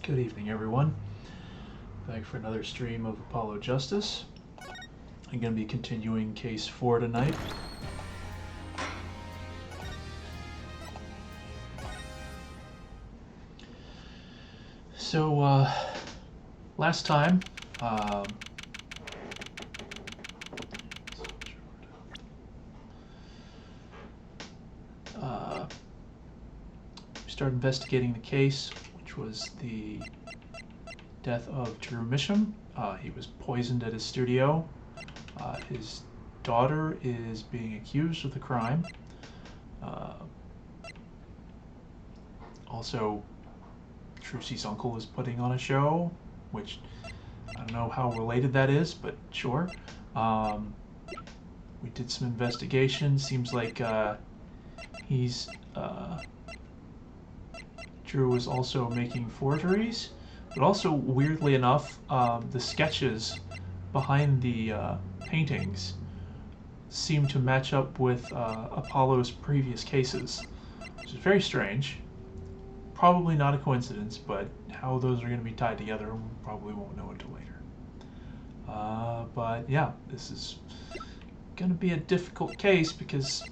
Good evening, everyone. Back for another stream of Apollo Justice. I'm going to be continuing Case 4 tonight. So, last time, we started investigating the case, which was the death of Drew Misham. He was poisoned at his studio. His daughter is being accused of the crime. Also, Trucy's uncle is putting on a show, which I don't know how related that is, but sure. We did some investigation. Seems like Drew was also making forgeries, but also, weirdly enough, the sketches behind the paintings seem to match up with Apollo's previous cases, which is very strange. Probably not a coincidence, but how those are going to be tied together, we probably won't know until later. But yeah, this is going to be a difficult case because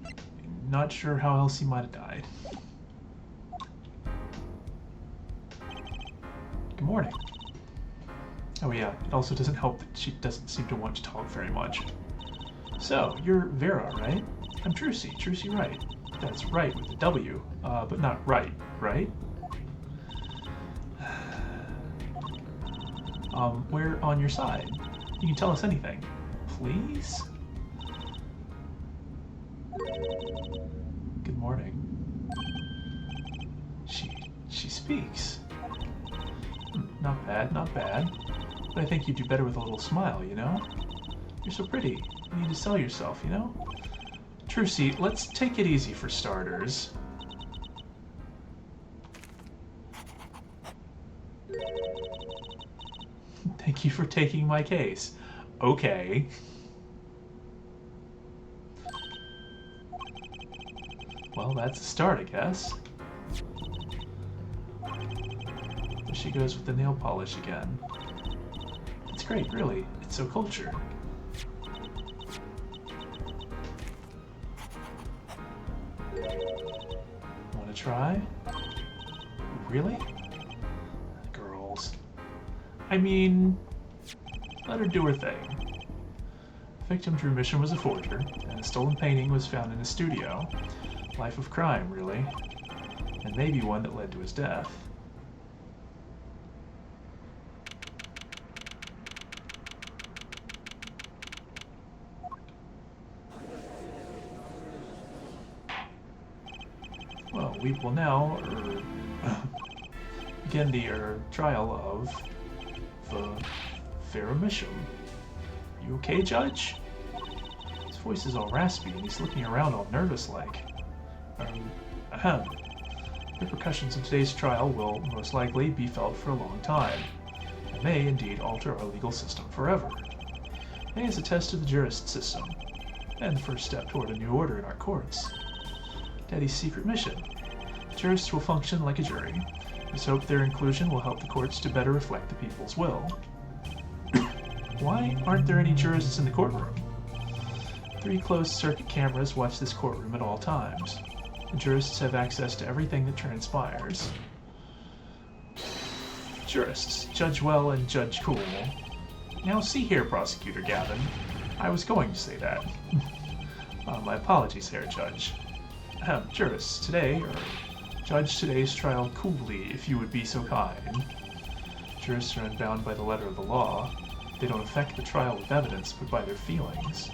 I'm not sure how else he might have died. Good morning. Oh yeah, it also doesn't help that she doesn't seem to want to talk very much. So, you're Vera, right? I'm Trucy, Trucy Wright. That's right with a W, but not right, right? We're on your side. You can tell us anything. Please? Good morning. She speaks. Not bad, not bad. But I think you do better with a little smile, you know? You're so pretty. You need to sell yourself, you know? Trucy, let's take it easy for starters. Thank you for taking my case. Okay. Well, that's a start, I guess. There she goes with the nail polish again. It's great, really. It's so cultured. Want to try? Really? Girls. I mean, let her do her thing. Victim Drew Misham was a forger, and a stolen painting was found in his studio. Life of crime, really. And maybe one that led to his death. Well, we will now begin the trial of the Vera Misham. You okay, Judge? His voice is all raspy, and he's looking around all nervous-like. Ahem. The repercussions of today's trial will most likely be felt for a long time, and may indeed alter our legal system forever. May is a test of the jurist system, and the first step toward a new order in our courts. Daddy's secret mission. Jurists will function like a jury. Let's hope their inclusion will help the courts to better reflect the people's will. Why aren't there any jurists in the courtroom? 3 closed-circuit cameras watch this courtroom at all times. The jurists have access to everything that transpires. Jurists, Judge Well and Judge Cool. Now see here, Prosecutor Gavin. I was going to say that. My apologies here, Judge. Jurists, judge today's trial coolly, if you would be so kind. Jurists are unbound by the letter of the law. They don't affect the trial with evidence, but by their feelings.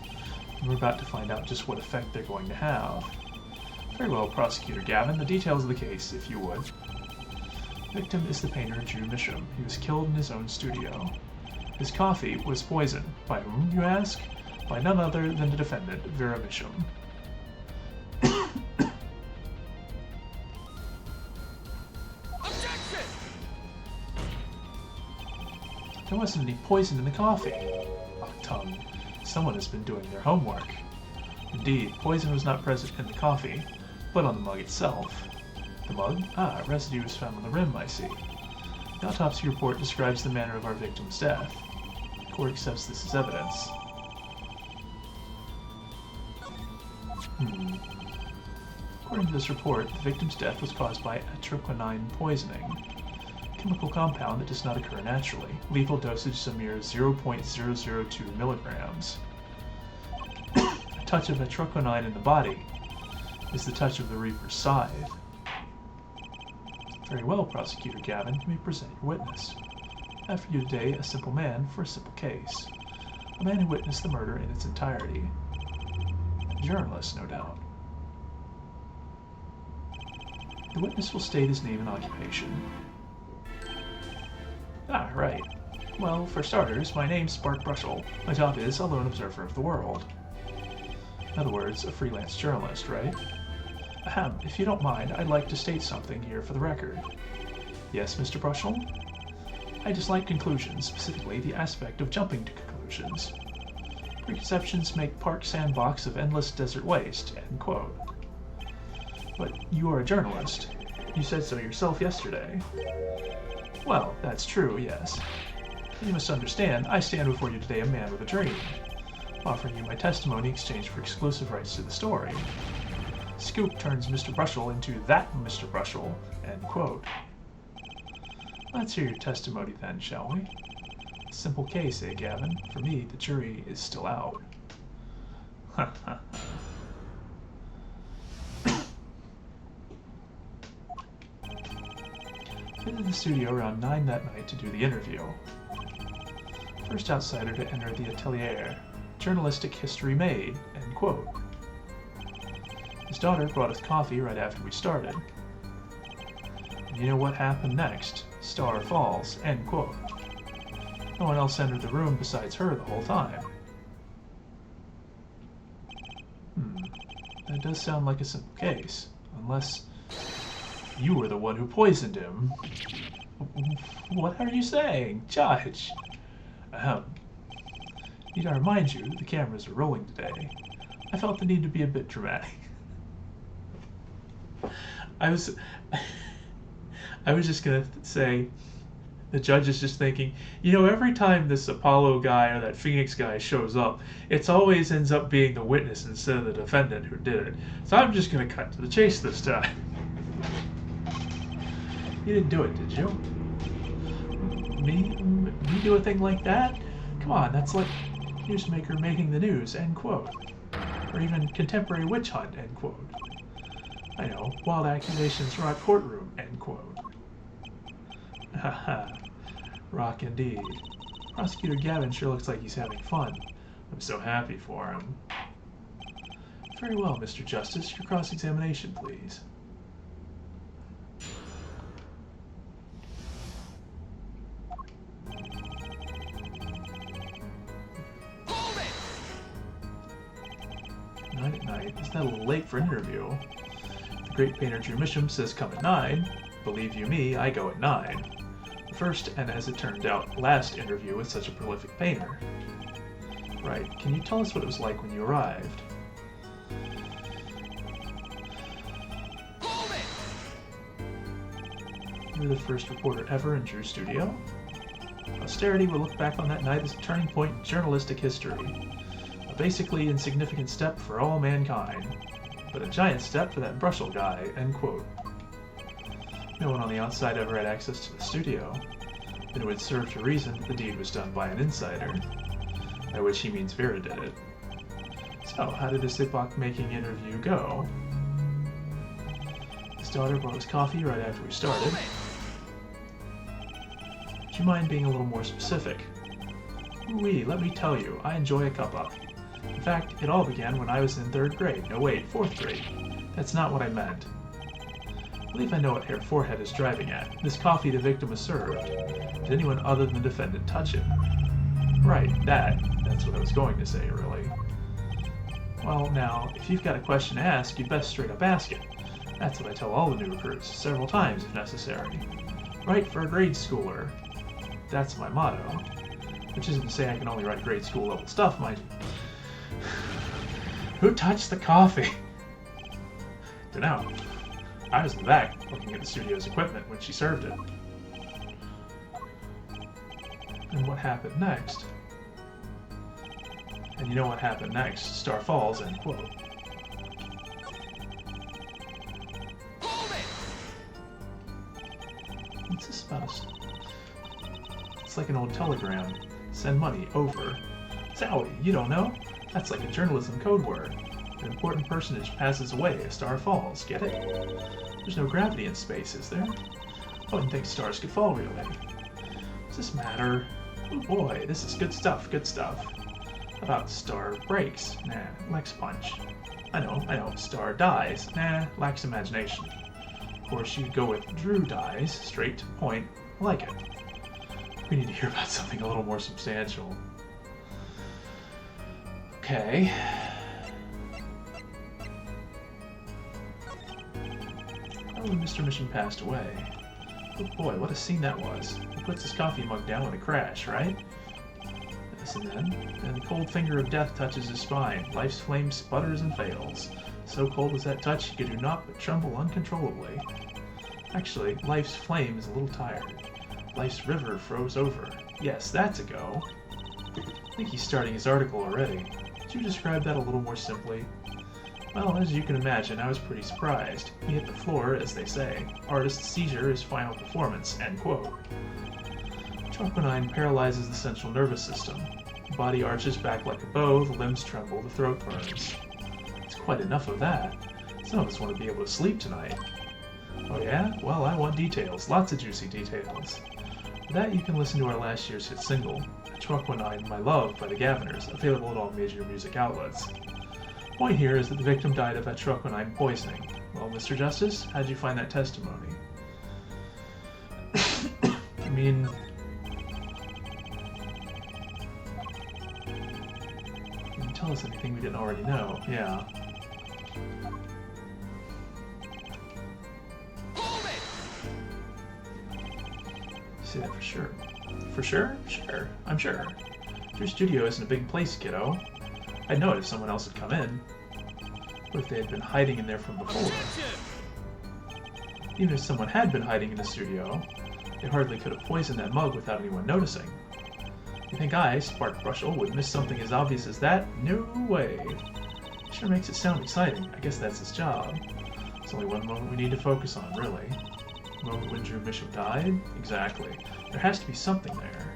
And we're about to find out just what effect they're going to have. Very well, Prosecutor Gavin, the details of the case, if you would. Victim is the painter Drew Misham. He was killed in his own studio. His coffee was poisoned. By whom, you ask? By none other than the defendant, Vera Misham. There wasn't any poison in the coffee. Oh, tongue. Someone has been doing their homework. Indeed, poison was not present in the coffee, but on the mug itself. The mug? Ah, residue was found on the rim, I see. The autopsy report describes the manner of our victim's death. The court accepts this as evidence. According to this report, the victim's death was caused by atroquinine poisoning, a chemical compound that does not occur naturally. Lethal dosage is a mere 0.002 milligrams. A touch of atroquinine in the body is the touch of the Reaper's scythe. Very well, Prosecutor Gavin, you may present your witness. I have for you today a simple man for a simple case. A man who witnessed the murder in its entirety. A journalist, no doubt. The witness will state his name and occupation. Ah, right. Well, for starters, my name's Spark Brushel. My job is a lone observer of the world. In other words, a freelance journalist, right? Ahem, if you don't mind, I'd like to state something here for the record. Yes, Mr. Brushel? I dislike conclusions, specifically the aspect of jumping to conclusions. Preconceptions make park sandbox of endless desert waste, end quote. But you are a journalist. You said so yourself yesterday. Well, that's true, yes. You must understand, I stand before you today a man with a dream, offering you my testimony in exchange for exclusive rights to the story. Scoop turns Mr. Brushel into that Mr. Brushel, end quote. Let's hear your testimony then, shall we? Simple case, eh, Gavin? For me, the jury is still out. Ha ha ha. Visited the studio around 9 that night to do the interview. First outsider to enter the atelier. Journalistic history made, end quote. His daughter brought us coffee right after we started. And you know what happened next? Star falls, end quote. No one else entered the room besides her the whole time. That does sound like a simple case. Unless you were the one who poisoned him. What are you saying, Judge? Need I remind you, the cameras are rolling today. I felt the need to be a bit dramatic. I was just gonna say, the judge is just thinking, you know, every time this Apollo guy or that Phoenix guy shows up, it always ends up being the witness instead of the defendant who did it. So I'm just gonna cut to the chase this time. You didn't do it, did you? Me do a thing like that? Come on, that's like newsmaker making the news, end quote. Or even contemporary witch hunt, end quote. I know, wild accusations from our courtroom, end quote. Haha, rock indeed. Prosecutor Gavin sure looks like he's having fun. I'm so happy for him. Very well, Mr. Justice, your cross-examination, please. At night. Isn't that a little late for an interview? The great painter Drew Misham says come at 9. Believe you me, I go at 9. The first, and as it turned out, last interview with such a prolific painter. Right, can you tell us what it was like when you arrived? You were the first reporter ever in Drew's studio? Posterity will look back on that night as a turning point in journalistic history. A basically insignificant step for all mankind, but a giant step for that Brushel guy, end quote. No one on the outside ever had access to the studio, and it would serve to reason that the deed was done by an insider, by which he means Vera did it. So, how did this epoch-making interview go? His daughter brought us coffee right after we started. Would you mind being a little more specific? Ooh-wee, let me tell you, I enjoy a cuppa. In fact, it all began when I was in 3rd grade. No wait, 4th grade. That's not what I meant. I believe I know what Herr Forehead is driving at. This coffee the victim was served. Did anyone other than the defendant touch it? Right, that's what I was going to say, really. Well, now, if you've got a question to ask, you'd best straight up ask it. That's what I tell all the new recruits, several times if necessary. Write for a grade schooler. That's my motto. Which isn't to say I can only write grade school level stuff, mind you. Who touched the coffee? Dunno. I was in the back, looking at the studio's equipment when she served it. And what happened next? And you know what happened next. Star falls, end quote. What's this about? It's like an old telegram. Send money, over. Zowie, you don't know? That's like a journalism code word. An important personage passes away, a star falls. Get it? There's no gravity in space, is there? I wouldn't think stars could fall, really. Does this matter? Oh boy, this is good stuff, good stuff. How about star breaks? Nah, lacks punch. I know, star dies. Nah, lacks imagination. Of course, you go with Drew dies, straight to the point. I like it. We need to hear about something a little more substantial. Okay. Oh, Mr. Mission passed away. Oh boy, what a scene that was. He puts his coffee mug down with a crash, right? Yes, and then the cold finger of death touches his spine. Life's flame sputters and fails. So cold was that touch, he could do naught but tremble uncontrollably. Actually, life's flame is a little tired. Life's river froze over. Yes, that's a go. I think he's starting his article already. Could you describe that a little more simply? Well, as you can imagine, I was pretty surprised. He hit the floor, as they say. Artist's seizure is final performance, end quote. Troponine paralyzes the central nervous system. The body arches back like a bow, the limbs tremble, the throat burns. It's quite enough of that. Some of us want to be able to sleep tonight. Oh yeah? Well, I want details. Lots of juicy details. For that, you can listen to our last year's hit single, Troponine, My Love, by the Gaviners, available at all major music outlets. The point here is that the victim died of atroquinine poisoning. Well, Mr. Justice, how'd you find that testimony? I mean... Can you tell us anything we didn't already know? Yeah. Say that for sure. For sure? Sure. I'm sure. Your studio isn't a big place, kiddo. I'd know it if someone else had come in. What if they had been hiding in there from before? Even if someone had been hiding in the studio, they hardly could have poisoned that mug without anyone noticing. You think I, Spark Brushel, would miss something as obvious as that? No way. Sure makes it sound exciting. I guess that's his job. There's only one moment we need to focus on, really. The moment when Drew Bishop died? Exactly. There has to be something there.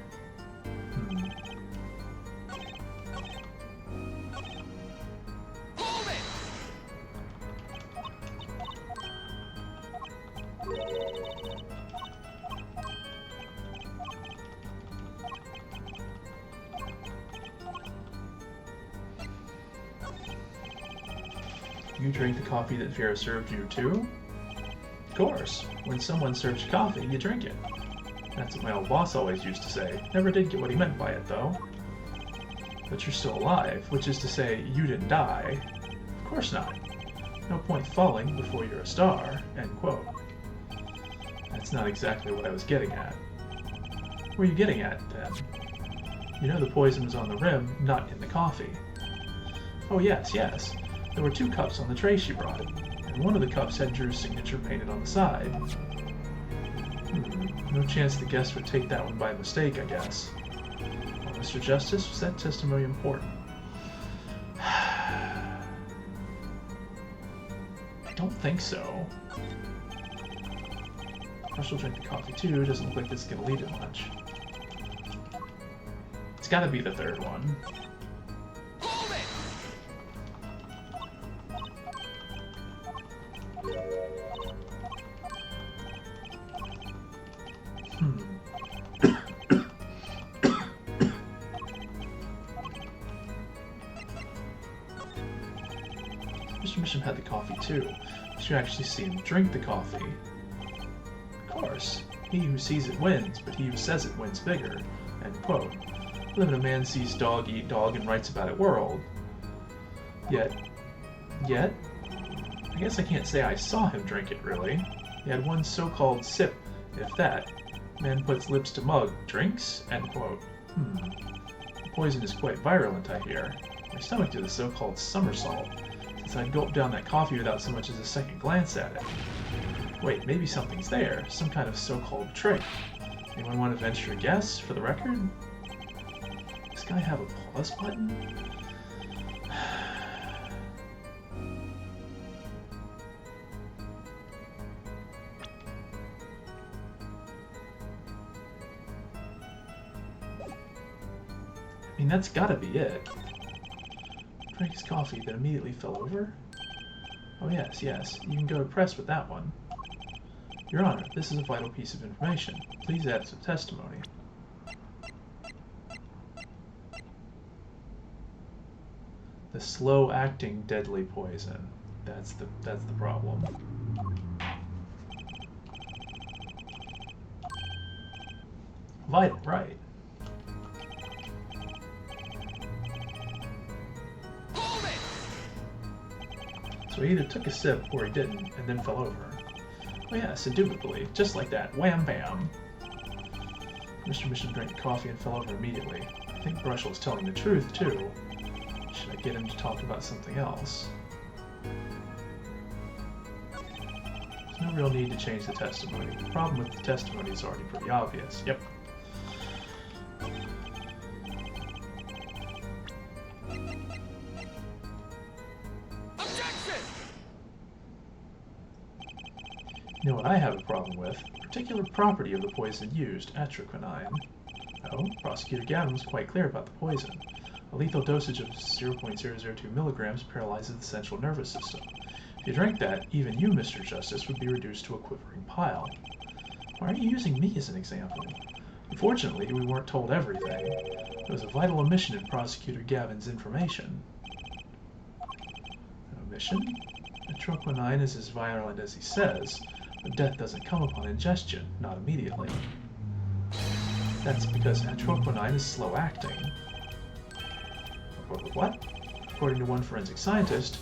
You drink the coffee that Vera served you too? Of course. When someone serves you coffee, you drink it. That's what my old boss always used to say. Never did get what he meant by it, though. But you're still alive, which is to say, you didn't die. Of course not. No point falling before you're a star, end quote. That's not exactly what I was getting at. What were you getting at, then? You know the poison was on the rim, not in the coffee. Oh yes, yes. There were 2 cups on the tray she brought, and one of the cups had Drew's signature painted on the side. No chance the guest would take that one by mistake, I guess. Well, Mr. Justice, was that testimony important? I don't think so. I shall drink the coffee too. Doesn't look like this is going to lead to much. It's got to be the 3rd one. Mr. Mission had the coffee too. But you actually see him drink the coffee. Of course. He who sees it wins, but he who says it wins bigger. End quote. Live in a man sees dog eat dog and writes about it world. Yet, I guess I can't say I saw him drink it, really. He had one so-called sip, if that. Man puts lips to mug, drinks? End quote. The poison is quite virulent, I hear. My stomach did a so-called somersault, since I'd gulped down that coffee without so much as a second glance at it. Wait, maybe something's there, some kind of so-called trick. Anyone want to venture a guess for the record? Does this guy have a pause button? I mean, that's gotta be it. Drank his coffee, then immediately fell over? Oh yes, yes, you can go to press with that one. Your Honor, this is a vital piece of information. Please add some testimony. The slow-acting deadly poison. That's the problem. Vital, right. So he either took a sip or he didn't, and then fell over. Oh yes, indubitably, just like that, wham bam. Mr. Mission drank the coffee and fell over immediately. I think Brushell's telling the truth, too. Should I get him to talk about something else? There's no real need to change the testimony. The problem with the testimony is already pretty obvious. Yep. You know what I have a problem with? A particular property of the poison used, atroquinine. Oh, Prosecutor Gavin was quite clear about the poison. A lethal dosage of 0.002 milligrams paralyzes the central nervous system. If you drank that, even you, Mr. Justice, would be reduced to a quivering pile. Why are you using me as an example? Unfortunately, we weren't told everything. It was a vital omission in Prosecutor Gavin's information. An omission? Atroquinine is as violent as he says, but death doesn't come upon ingestion, not immediately. That's because atroquinine is slow-acting. What? According to one forensic scientist,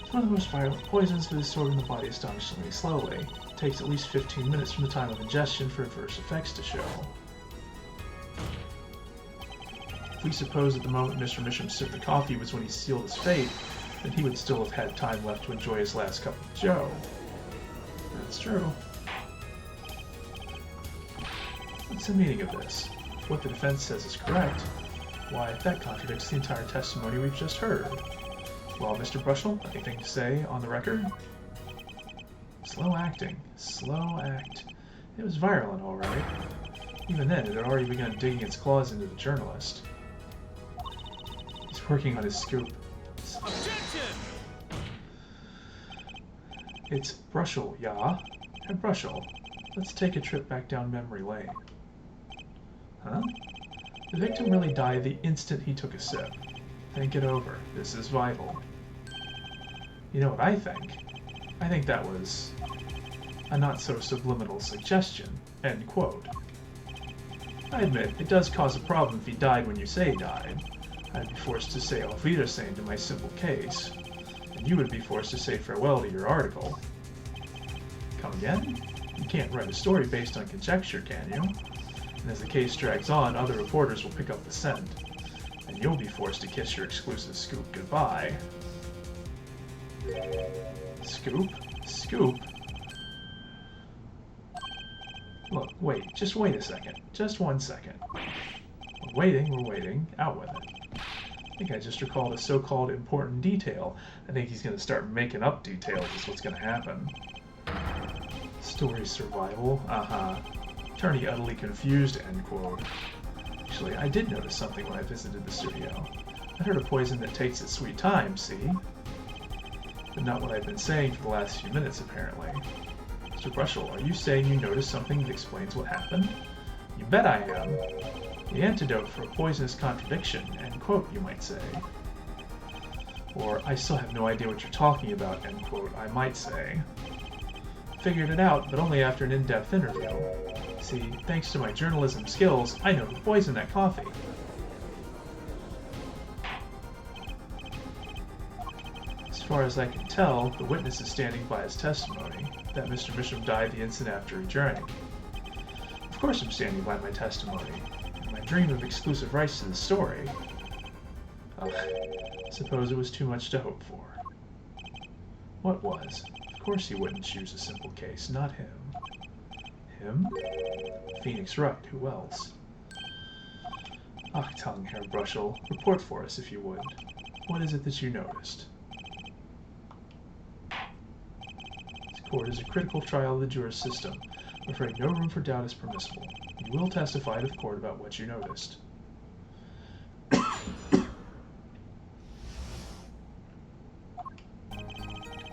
it's one of the most violent poisons that is stored in the body astonishingly slowly. It takes at least 15 minutes from the time of ingestion for adverse effects to show. If we suppose at the moment Mr. Misham sipped the coffee was when he sealed his fate, then he would still have had time left to enjoy his last cup of joe. That's true. What's the meaning of this? If what the defense says is correct, why, that contradicts the entire testimony we've just heard. Well, Mr. Brushell, anything to say on the record? Slow acting. Slow act. It was virulent, all right. Even then, it had already begun digging its claws into the journalist. He's working on his scoop. Objection! It's Brushell, yeah? Herr Brushell, let's take a trip back down memory lane. Huh? The victim really died the instant he took a sip. Think it over. This is vital. You know what I think? I think that was a not-so-subliminal suggestion. End quote. I admit, it does cause a problem if he died when you say he died. I'd be forced to say Auf Wiedersehen to my simple case, and you would be forced to say farewell to your article. Come again? You can't write a story based on conjecture, can you? And as the case drags on, other reporters will pick up the scent, and you'll be forced to kiss your exclusive scoop goodbye. Scoop? Scoop? Look, wait, just wait a second. Just 1 second. We're waiting. Out with it. I think I just recalled a so-called important detail. I think he's going to start making up details is what's going to happen. Story survival? Uh-huh. Attorney utterly confused, end quote. Actually, I did notice something when I visited the studio. I heard a poison that takes its sweet time, see? But not what I've been saying for the last few minutes, apparently. Mr. Brushell, are you saying you noticed something that explains what happened? You bet I am. The antidote for a poisonous contradiction, end quote, you might say. Or, I still have no idea what you're talking about, end quote, I might say. Figured it out, but only after an in-depth interview. See, thanks to my journalism skills, I know who poisoned that coffee. As far as I can tell, the witness is standing by his testimony, that Mr. Misham died the instant after he drank. Of course I'm standing by my testimony, and my dream of exclusive rights to the story. Ugh, suppose it was too much to hope for. What was? Of course he wouldn't choose a simple case, not him. Him? Phoenix Wright, who else? Achtung, Herr Bruschel, report for us if you would. What is it that you noticed? This court is a critical trial of the juris system. I'm afraid no room for doubt is permissible. You will testify to the court about what you noticed. When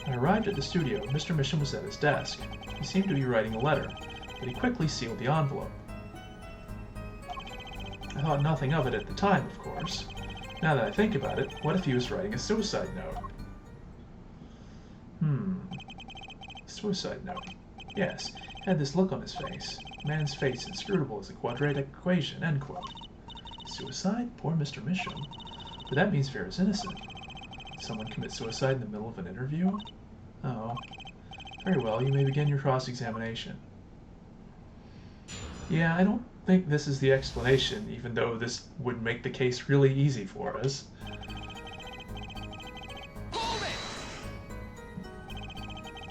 I arrived at the studio, Mr. Misham was at his desk. He seemed to be writing a letter, but he quickly sealed the envelope. I thought nothing of it at the time, of course. Now that I think about it, what if he was writing a suicide note? Suicide note. Yes, had this look on his face. A man's face inscrutable as a quadratic equation, end quote. Suicide? Poor Mr. Misham. But that means Vera's innocent. Did someone commit suicide in the middle of an interview? Oh. Very well, you may begin your cross-examination. Yeah, I don't think this is the explanation, even though this would make the case really easy for us.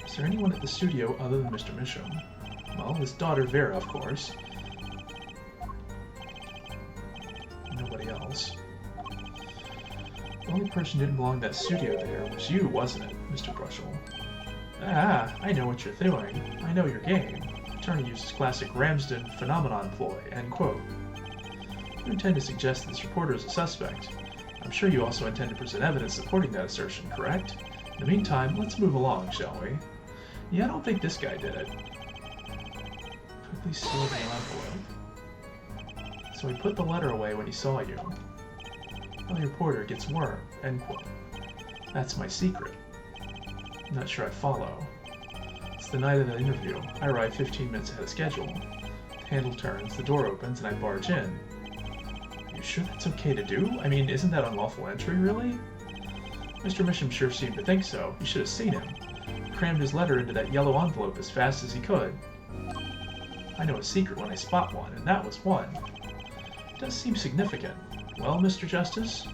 Is there anyone at the studio other than Mr. Misham? Well, his daughter Vera, of course. Nobody else. The only person who didn't belong to that studio there was you, wasn't it, Mr. Bruschel? Ah, I know what you're doing. I know your game. Attorney uses classic Ramsden phenomenon ploy, end quote. You intend to suggest that this reporter is a suspect. I'm sure you also intend to present evidence supporting that assertion, correct? In the meantime, let's move along, shall we? Yeah, I don't think this guy did it. Quickly sealed the envelope. So he put the letter away when he saw you. Well, the reporter gets worm, end quote. That's my secret. I'm not sure I follow. It's the night of the interview. I arrive 15 minutes ahead of schedule. The handle turns, the door opens, and I barge in. Are you sure that's okay to do? I mean, isn't that unlawful entry, really? Mr. Misham sure seemed to think so. You should have seen him. He crammed his letter into that yellow envelope as fast as he could. I know a secret when I spot one, and that was one. It does seem significant. Well, Mr. Justice?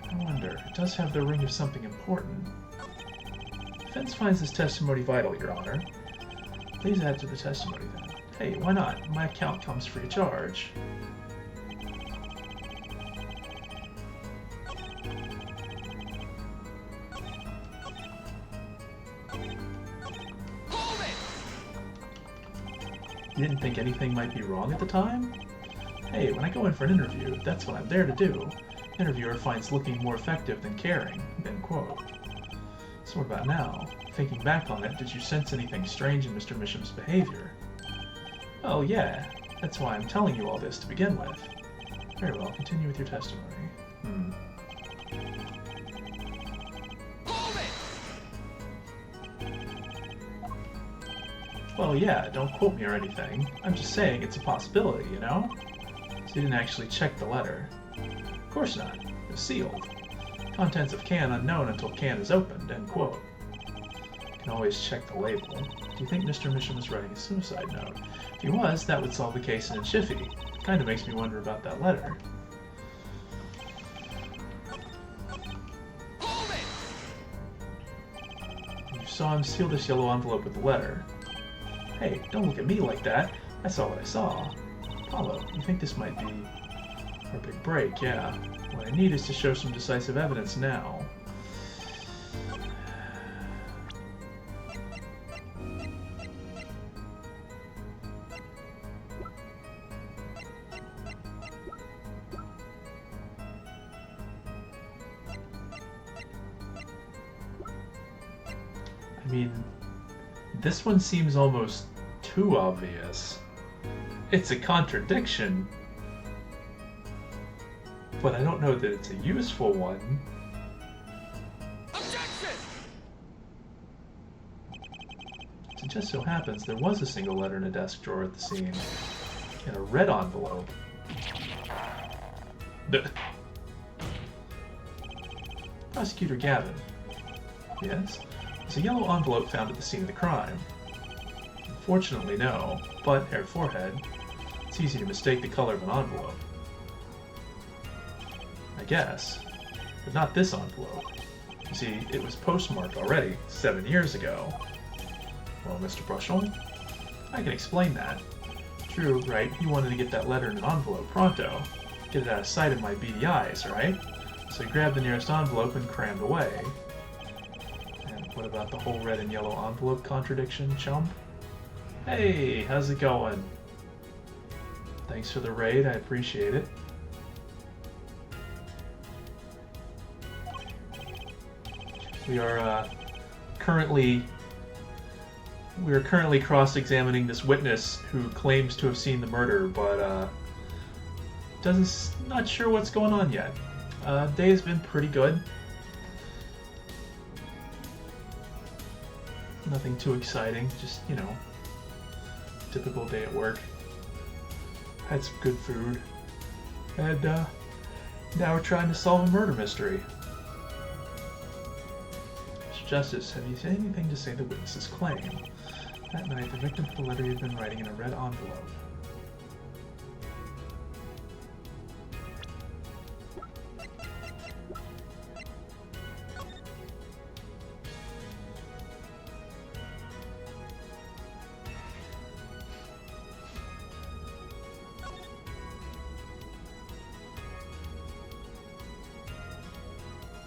I wonder. It does have the ring of something important. Defense finds this testimony vital, Your Honor. Please add to the testimony, then. Hey, why not? My account comes free of charge. You didn't think anything might be wrong at the time? Hey, when I go in for an interview, that's what I'm there to do. Interviewer finds looking more effective than caring, end quote. So what about now? Thinking back on it, did you sense anything strange in Mr. Misham's behavior? Oh yeah, that's why I'm telling you all this to begin with. Very well, continue with your testimony. Well yeah, don't quote me or anything. I'm just saying it's a possibility, you know? So you didn't actually check the letter. Of course not. It was sealed. Contents of can unknown until can is opened, end quote. You can always check the label. Do you think Mr. Misham was writing a suicide note? If he was, that would solve the case in a jiffy. Kinda makes me wonder about that letter. You saw him seal this yellow envelope with the letter. Hey, don't look at me like that. I saw what I saw. Apollo, you think this might be our big break, yeah. What I need is to show some decisive evidence now. I mean, this one seems almost too obvious. It's a contradiction, but I don't know that it's a useful one. Objection! It just so happens there was a single letter in a desk drawer at the scene, in a red envelope. Prosecutor Gavin. Yes? There's a yellow envelope found at the scene of the crime. Unfortunately, no, but Herr Forehead, it's easy to mistake the color of an envelope. I guess, but not this envelope. You see, it was postmarked already 7 years ago. Well, Mr. Bruschel, I can explain that. True, right? You wanted to get that letter in an envelope pronto. Get it out of sight of my beady eyes, right? So he grabbed the nearest envelope and crammed away. And what about the whole red and yellow envelope contradiction, chump? Hey, how's it going? Thanks for the raid, I appreciate it. We are currently cross-examining this witness who claims to have seen the murder, but not sure what's going on yet. Day has been pretty good. Nothing too exciting, just, you know, typical day at work. Had some good food, and now we're trying to solve a murder mystery. Mr. Justice, have you anything to say the witness's claim? That night, the victim put the letter he had been writing in a red envelope.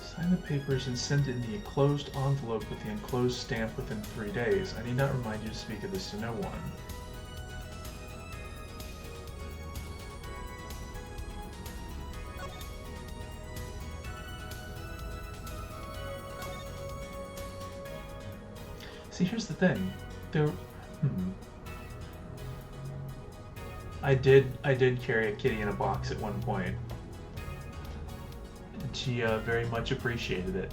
Sign the papers and send it in the enclosed envelope with the enclosed stamp within 3 days. I need not remind you to speak of this to no one. See, here's the thing. I did carry a kitty in a box at one point. And she very much appreciated it.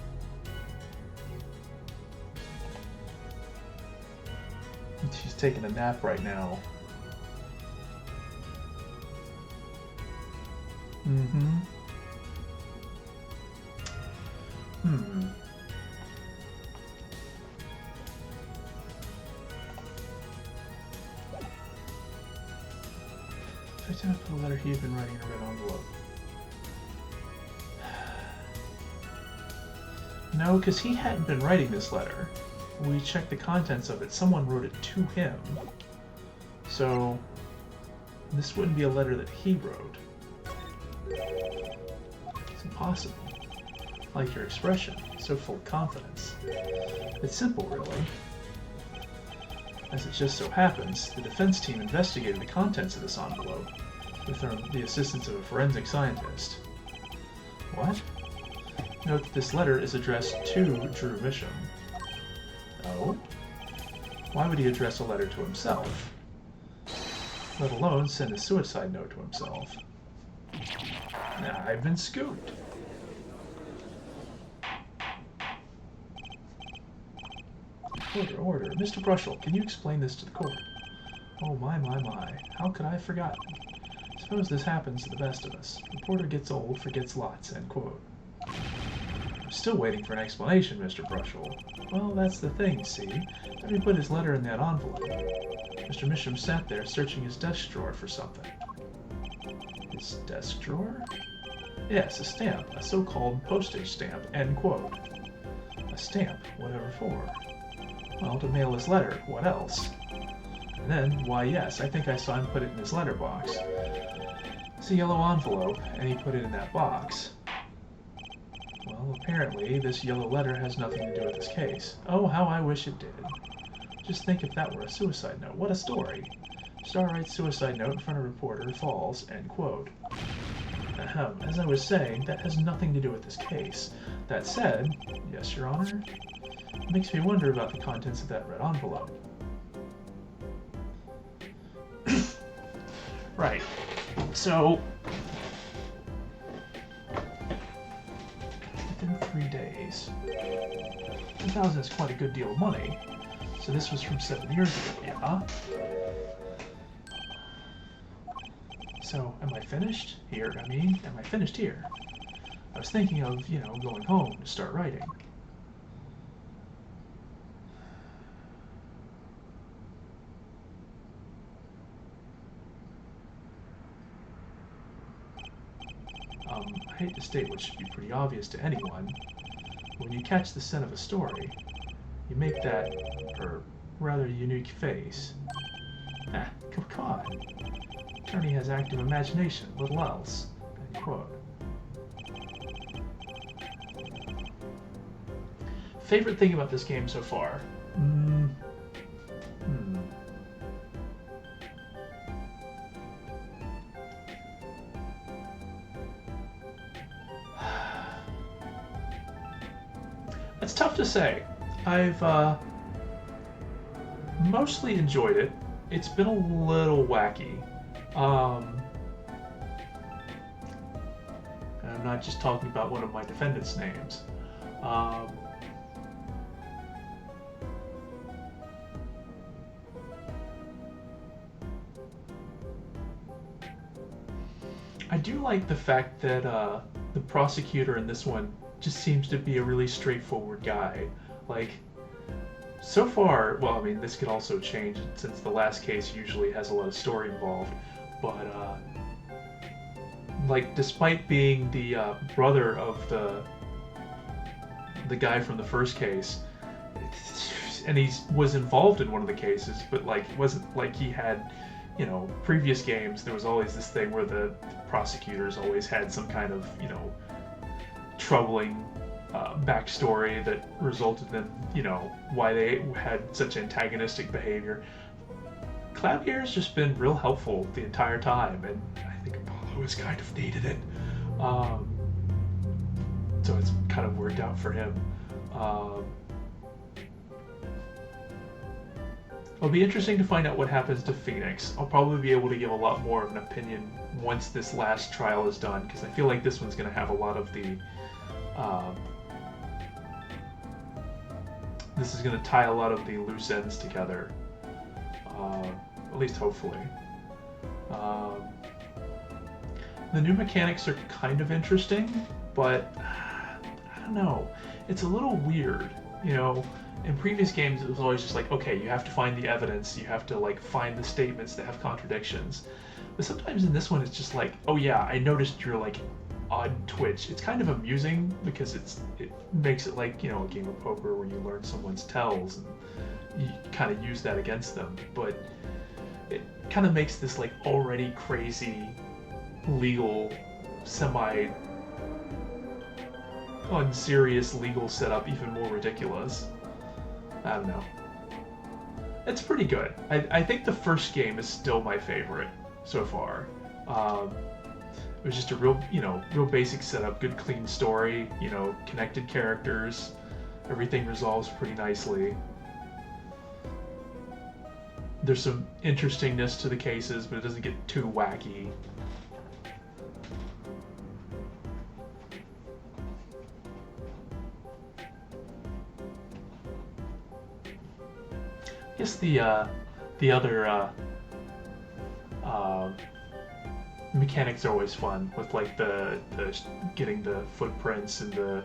And she's taking a nap right now. I didn't put a letter he had been writing in a red envelope. No, because he hadn't been writing this letter. When we checked the contents of it, someone wrote it to him. So, this wouldn't be a letter that he wrote. It's impossible. I like your expression, so full of confidence. It's simple, really. As it just so happens, the defense team investigated the contents of this envelope with the assistance of a forensic scientist. What? Note that this letter is addressed to Drew Misham. Oh? Why would he address a letter to himself? Let alone send a suicide note to himself. Now, I've been scooped. Order. Mr. Brushel, can you explain this to the court? Oh my. How could I have forgotten? Suppose this happens to the best of us. Reporter gets old, forgets lots, end quote. I'm still waiting for an explanation, Mr. Brushel. Well, that's the thing, see? Let me put his letter in that envelope. Mr. Misham sat there searching his desk drawer for something. His desk drawer? Yes, a stamp, a so-called postage stamp, end quote. A stamp, whatever for? Well, to mail his letter, what else? And then, why yes, I think I saw him put it in his letterbox. It's a yellow envelope, and he put it in that box. Well, apparently, this yellow letter has nothing to do with this case. Oh, how I wish it did. Just think if that were a suicide note. What a story. Star writes suicide note in front of reporter, falls, end quote. Ahem, as I was saying, that has nothing to do with this case. That said, yes, Your Honor, it makes me wonder about the contents of that red envelope. Right. So, within 3 days. 2,000 is quite a good deal of money. So this was from 7 years ago, yeah? So, am I finished here? Am I finished here? I was thinking of, going home to start writing. I hate to state what should be pretty obvious to anyone, but when you catch the scent of a story, you make that, or rather unique face. Ah, come on. Attorney has active imagination, little else. End quote. Favorite thing about this game so far? It's tough to say. I've mostly enjoyed it. It's been a little wacky. And I'm not just talking about one of my defendants' names. I do like the fact that the prosecutor in this one just seems to be a really straightforward guy. Like, so far, well, I mean, this could also change since the last case usually has a lot of story involved, but, like, despite being the brother of the guy from the first case, and he was involved in one of the cases, but, like, it wasn't like he had, you know, previous games, there was always this thing where the prosecutors always had some kind of, you know, troubling backstory that resulted in, you know, why they had such antagonistic behavior. Cloudgear has just been real helpful the entire time, and I think Apollo has kind of needed it. So it's kind of worked out for him. It'll be interesting to find out what happens to Phoenix. I'll probably be able to give a lot more of an opinion once this last trial is done, because I feel like this one's going to have a lot of the... this is going to tie a lot of the loose ends together. At least hopefully. The new mechanics are kind of interesting, but I don't know. It's a little weird, you know. In previous games, it was always just like, okay, you have to find the evidence, you have to like find the statements that have contradictions. But sometimes in this one, it's just like, oh yeah, I noticed your like odd twitch. It's kind of amusing because it makes it like, you know, a game of poker where you learn someone's tells and you kind of use that against them. But it kind of makes this like already crazy legal semi unserious legal setup even more ridiculous. I don't know. It's pretty good. I think the first game is still my favorite so far. It was just a real, you know, real basic setup, good clean story, you know, connected characters, everything resolves pretty nicely. There's some interestingness to the cases, but it doesn't get too wacky. I guess the other mechanics are always fun, with like the getting the footprints and the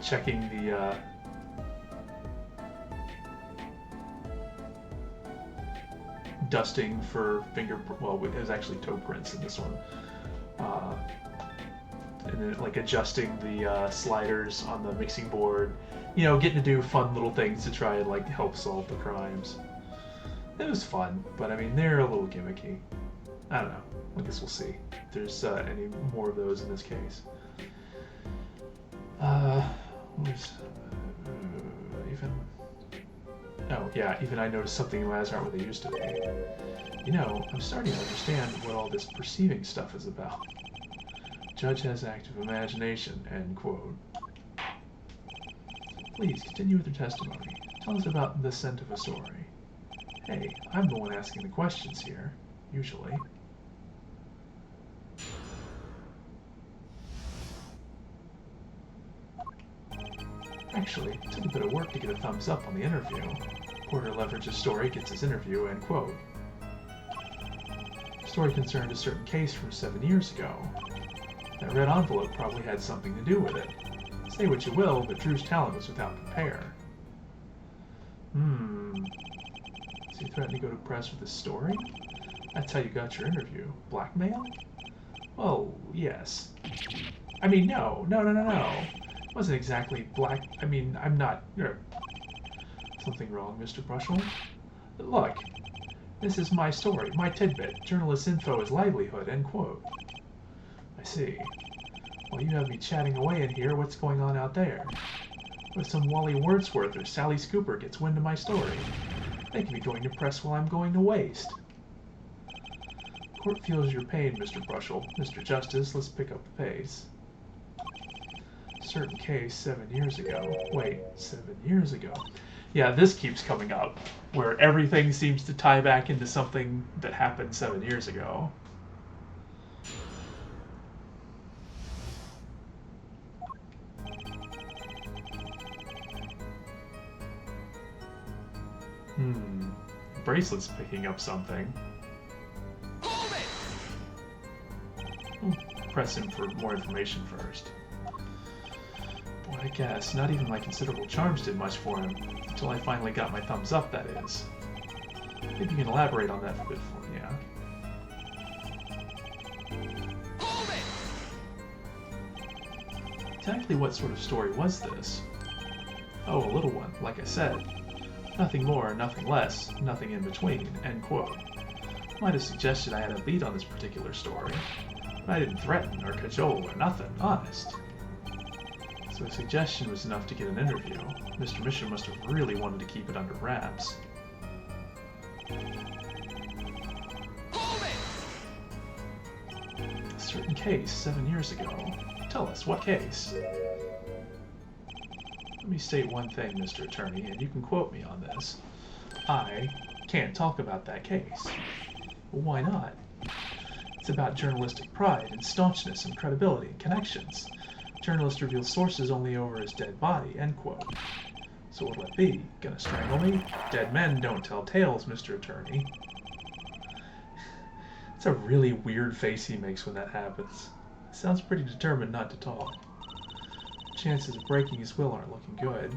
checking the dusting for well, it was actually toe prints in this one, and then like adjusting the sliders on the mixing board. You know, getting to do fun little things to try and like help solve the crimes. It was fun, but I mean, they're a little gimmicky. I don't know. I guess we'll see if there's any more of those in this case. Oh yeah, even I noticed something in Lazar where they used to be. You know, I'm starting to understand what all this perceiving stuff is about. Judge has active imagination, end quote. Please continue with your testimony. Tell us about the scent of a story. Hey, I'm the one asking the questions here, usually. Actually, it took a bit of work to get a thumbs up on the interview. Porter leverages story, gets his interview, end quote. Story concerned a certain case from 7 years ago. That red envelope probably had something to do with it. Say what you will, but Drew's talent was without compare. So you threatened to go to press with this story? That's how you got your interview. Blackmail? Well, yes. I mean, no. It wasn't exactly I mean, I'm not... Something wrong, Mr. Brushel? Look, This is my story, my tidbit. Journalist info is livelihood, end quote. I see. While you have me chatting away in here, what's going on out there? What if some Wally Wordsworth or Sally Scooper gets wind of my story? They could be going to press while I'm going to waste. Court feels your pain, Mr. Brushel. Mr. Justice, let's pick up the pace. Certain case 7 years ago. Wait, 7 years ago? Yeah, this keeps coming up, where everything seems to tie back into something that happened 7 years ago. Bracelet's picking up something. We'll press him for more information first. Boy, I guess not even my considerable charms did much for him. Until I finally got my thumbs up, that is. Maybe you can elaborate on that a bit for me, yeah? Exactly what sort of story was this? Oh, a little one, like I said. Nothing more, nothing less, nothing in between, end quote. Might have suggested I had a lead on this particular story, but I didn't threaten or cajole or nothing, honest. So a suggestion was enough to get an interview. Mr. Misham must have really wanted to keep it under wraps. A certain case 7 years ago. Tell us, what case? Let me state one thing, Mr. Attorney, and you can quote me on this. I can't talk about that case. Well, why not? It's about journalistic pride and staunchness and credibility and connections. Journalist reveals sources only over his dead body, end quote. So what'll it be? Gonna strangle me? Dead men don't tell tales, Mr. Attorney. It's a really weird face he makes when that happens. Sounds pretty determined not to talk. Chances of breaking his will aren't looking good.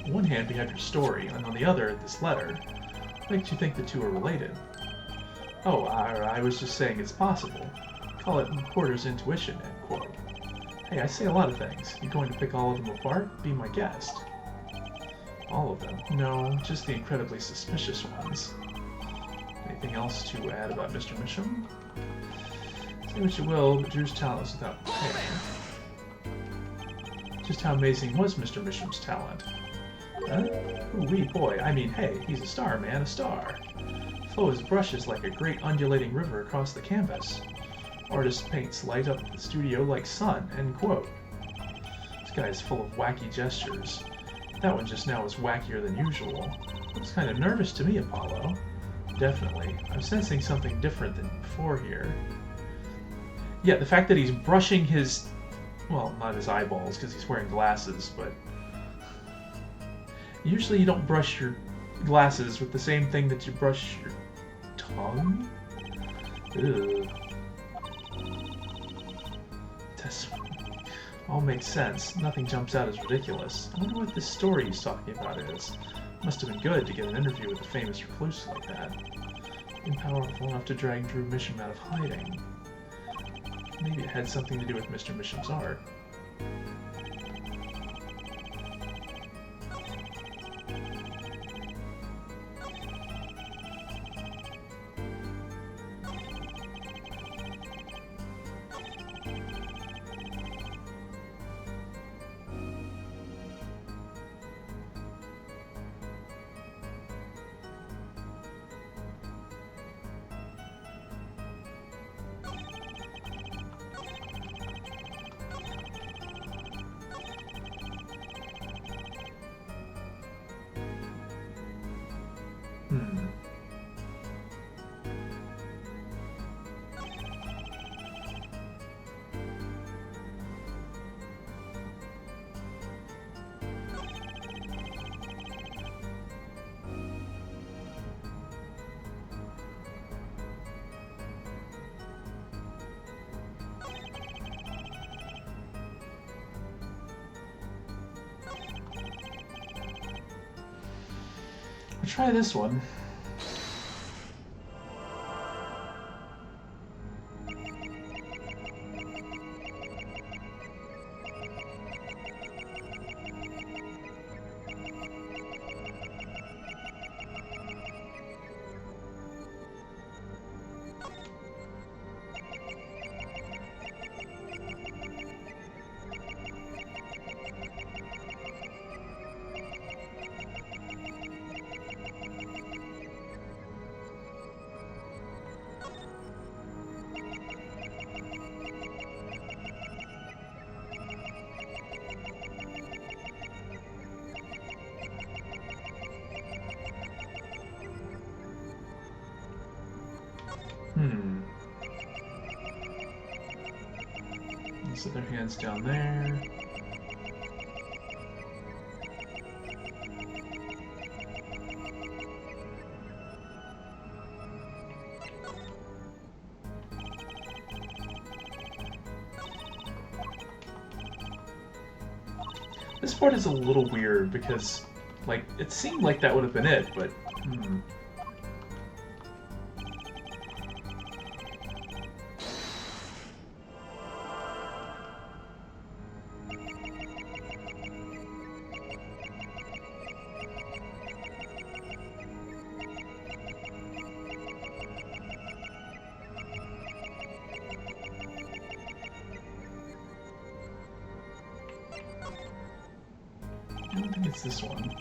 On one hand, we have your story, and on the other, this letter. What makes you think the two are related? Oh, I was just saying it's possible. Call it reporter's intuition, end quote. Hey, I say a lot of things. You going to pick all of them apart? Be my guest. All of them? No, just the incredibly suspicious ones. Anything else to add about Mr. Misham? Say what you will, but Drew's talent was without compare. Just how amazing was Mr. Misham's talent? Huh? Ooh-wee, boy, I mean, hey, he's a star, man, a star. Flow his brushes like a great undulating river across the canvas. Artist paints light up the studio like sun, end quote. This guy is full of wacky gestures. That one just now was wackier than usual. Looks kind of nervous to me, Apollo. Definitely. I'm sensing something different than before here. Yeah, the fact that he's brushing his... well, not his eyeballs, because he's wearing glasses, but... usually you don't brush your glasses with the same thing that you brush your tongue? Ugh. This all makes sense. Nothing jumps out as ridiculous. I wonder what this story he's talking about is. Must have been good to get an interview with a famous recluse like that. And powerful enough to drag Drew Misham out of hiding. Maybe it had something to do with Mr. Misham's art. I'll try this one. Hmm. So their hands down there. This part is a little weird because, like, it seemed like that would have been it, but I don't think it's this one.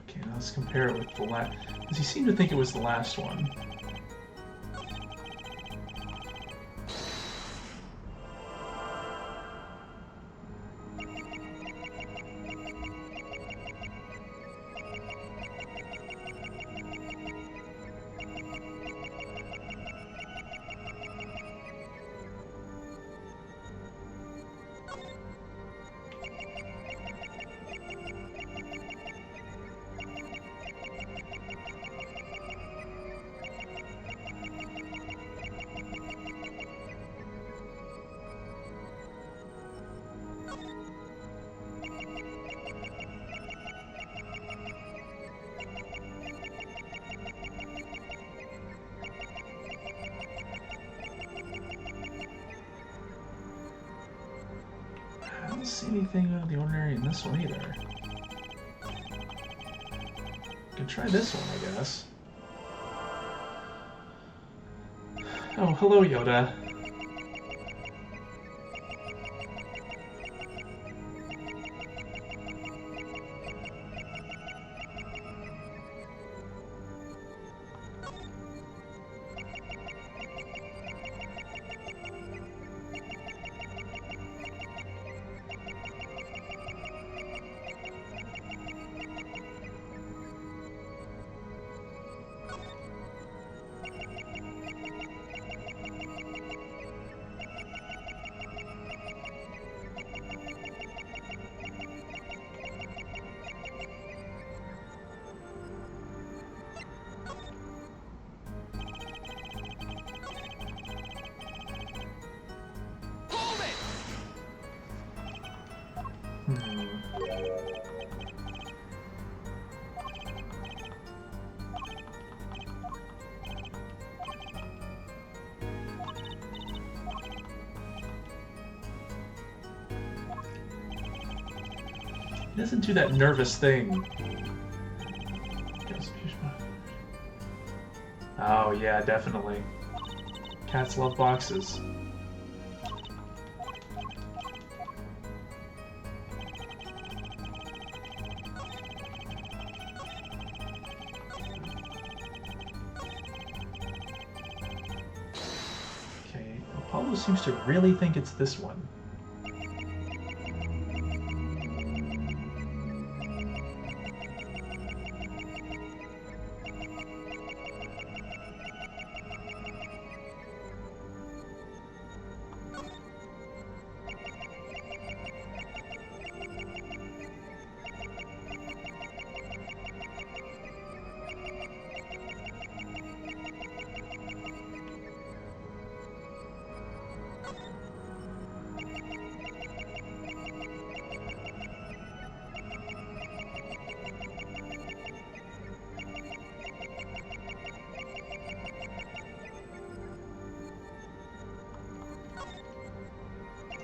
Okay, now let's compare it with the last. Because he seemed to think it was the last one. I don't see anything out of the ordinary in this one either. Could try this one, I guess. Oh, hello, Yoda. Hold it! He doesn't do that nervous thing. Oh, yeah, definitely. Cats love boxes. Okay, Apollo seems to really think it's this one.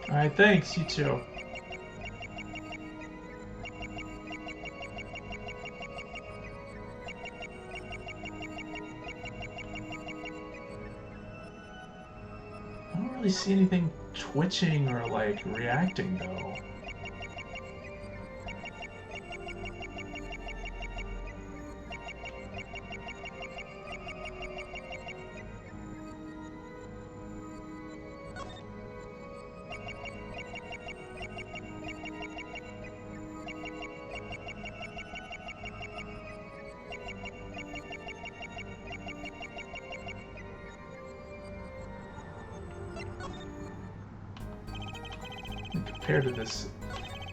Alright, thanks, you too. I don't really see anything twitching or like reacting though. Compared to this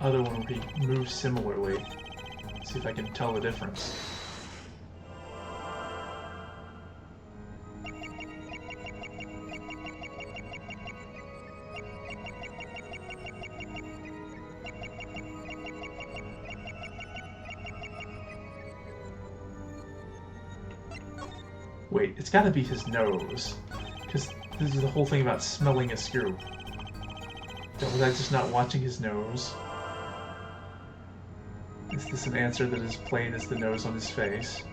other one where he moves similarly. See if I can tell the difference. Wait, it's gotta be his nose. Because this is the whole thing about smelling a screw. Was I just not watching his nose? Is this an answer that is plain as the nose on his face?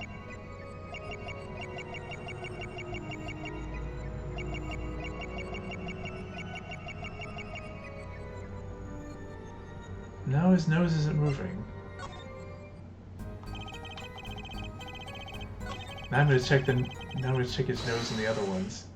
No, his nose isn't moving. Now I'm gonna check his nose and the other ones.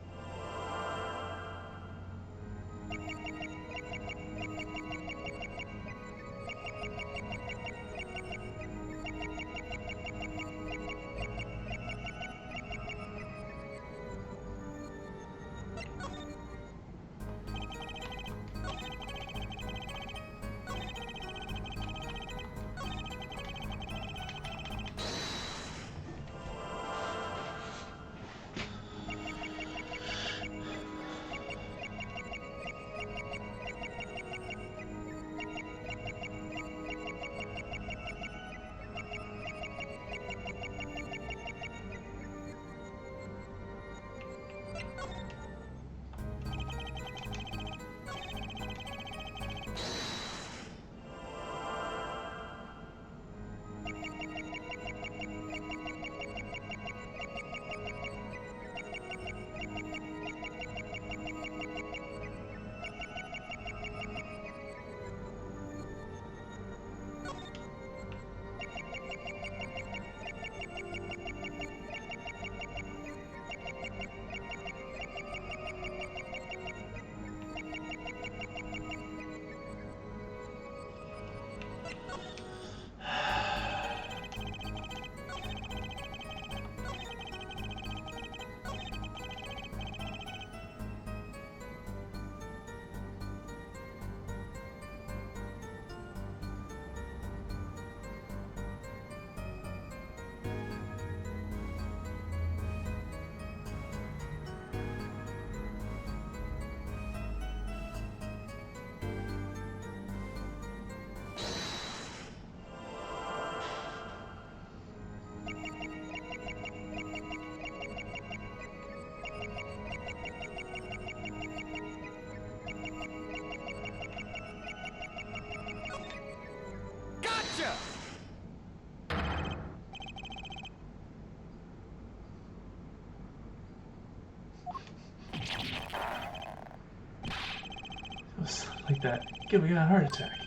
Like that. Giving a heart attack.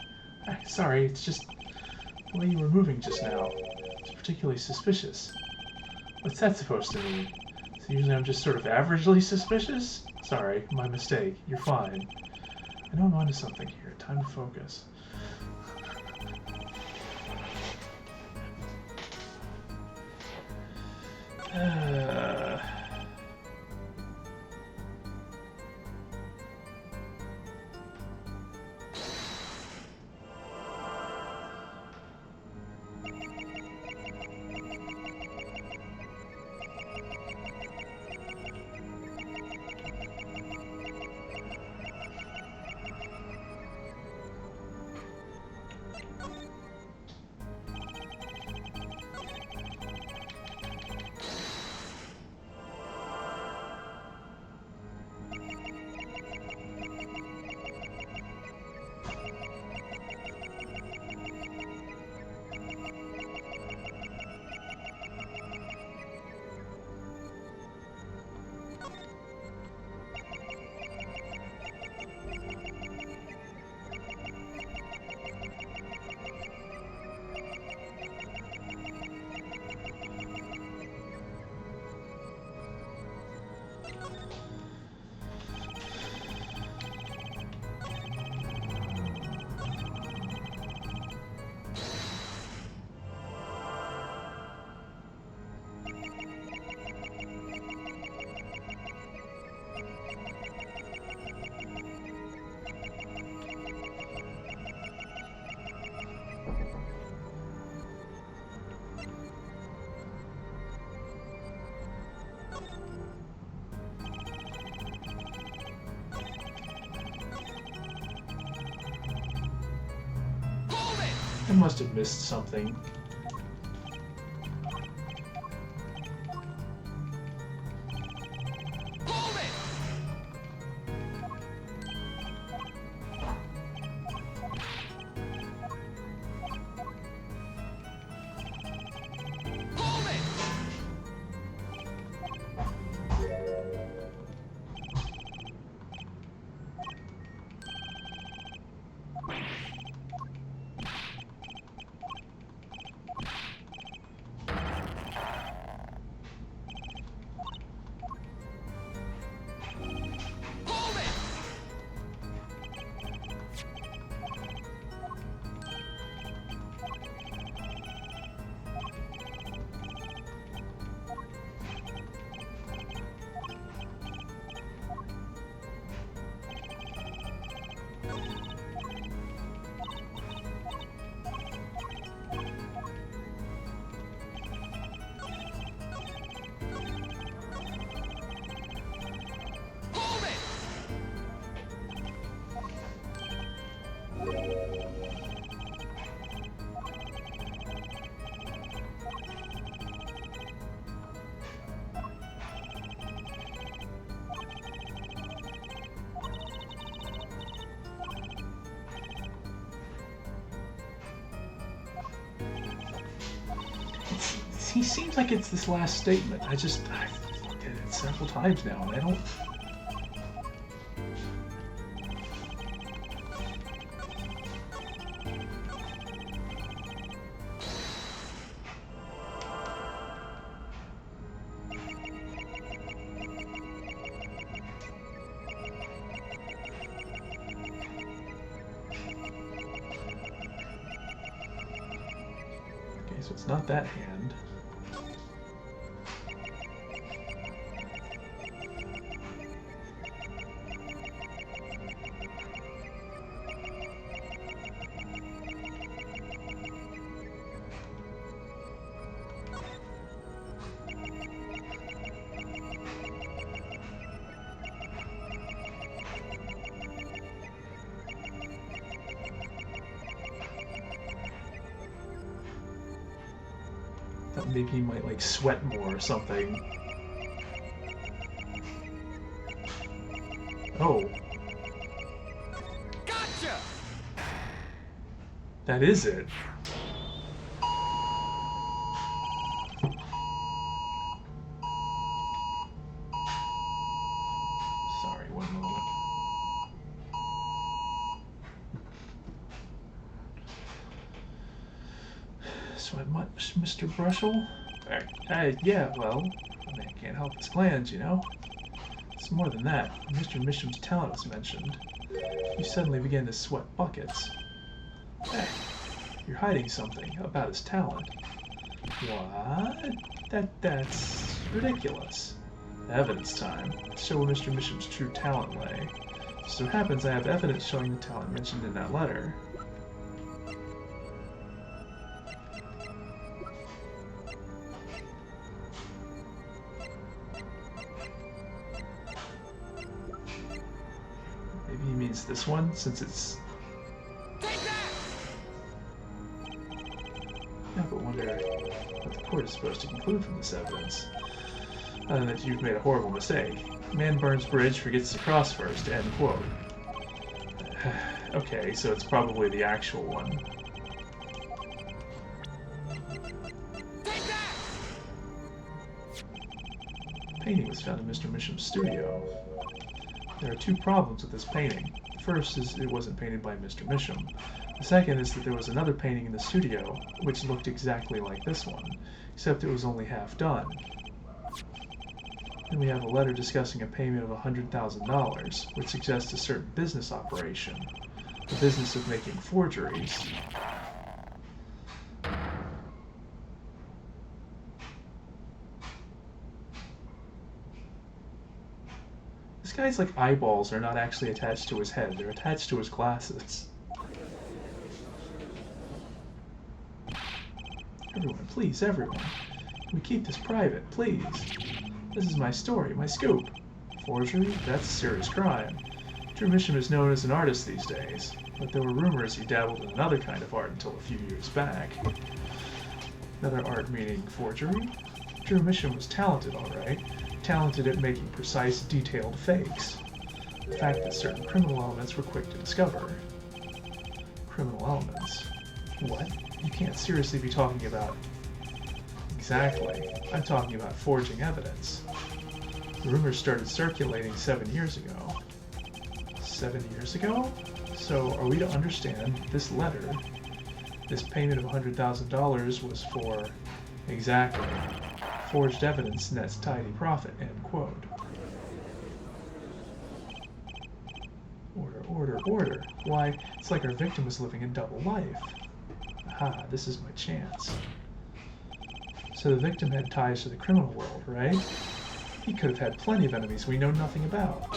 Sorry, it's just the way you were moving just now. It's particularly suspicious. What's that supposed to mean? So usually I'm just sort of averagely suspicious? Sorry, my mistake. You're fine. I know I'm onto something here. Time to focus. must have missed something. Hold it! Hold it! Hold it! Hold it! He seems like it's this last statement. I've looked at it several times now, and I don't. Okay, so it's not that hand. Thought maybe he might like sweat more or something. Oh, Gotcha! that is it. Sorry, one moment. So I much, Mr. Brushel? Yeah, well, a man can't help his glands, you know? It's more than that. When Mr. Misham's talent was mentioned, you suddenly began to sweat buckets. Hey, you're hiding something about his talent. What? That's ridiculous. Evidence time. To show where Mr. Misham's true talent lay. So it happens I have evidence showing the talent mentioned in that letter. Maybe he means this one, since it's... Take that! Yeah, but wonder what the court is supposed to conclude from this evidence. Other than that you've made a horrible mistake. Man burns bridge, forgets to cross first, end quote. Okay, so it's probably the actual one. Take that! Painting was found in Mr. Misham's studio. There are two problems with this painting. The first is it wasn't painted by Mr. Misham. The second is that there was another painting in the studio which looked exactly like this one, except it was only half done. Then we have a letter discussing a payment of $100,000, which suggests a certain business operation, the business of making forgeries. This guy's like eyeballs are not actually attached to his head, they're attached to his glasses. Everyone, please, everyone. Can we keep this private, please? This is my story, my scoop. Forgery? That's a serious crime. Drew Misham is known as an artist these days. but there were rumors he dabbled in another kind of art until a few years back. Another art meaning forgery? Drew Mission was talented, all right. Talented at making precise, detailed fakes. The fact that certain criminal elements were quick to discover. Criminal elements? What? You can't seriously be talking about... Exactly. I'm talking about forging evidence. The rumors started circulating 7 years ago. 7 years ago? So, are we to understand this letter, this payment of $100,000 was for... Exactly. Forged evidence nets tidy profit, end quote. Order, order, order. Why, it's like our victim was living a double life. Aha, this is my chance. So the victim had ties to the criminal world, right? He could have had plenty of enemies we know nothing about.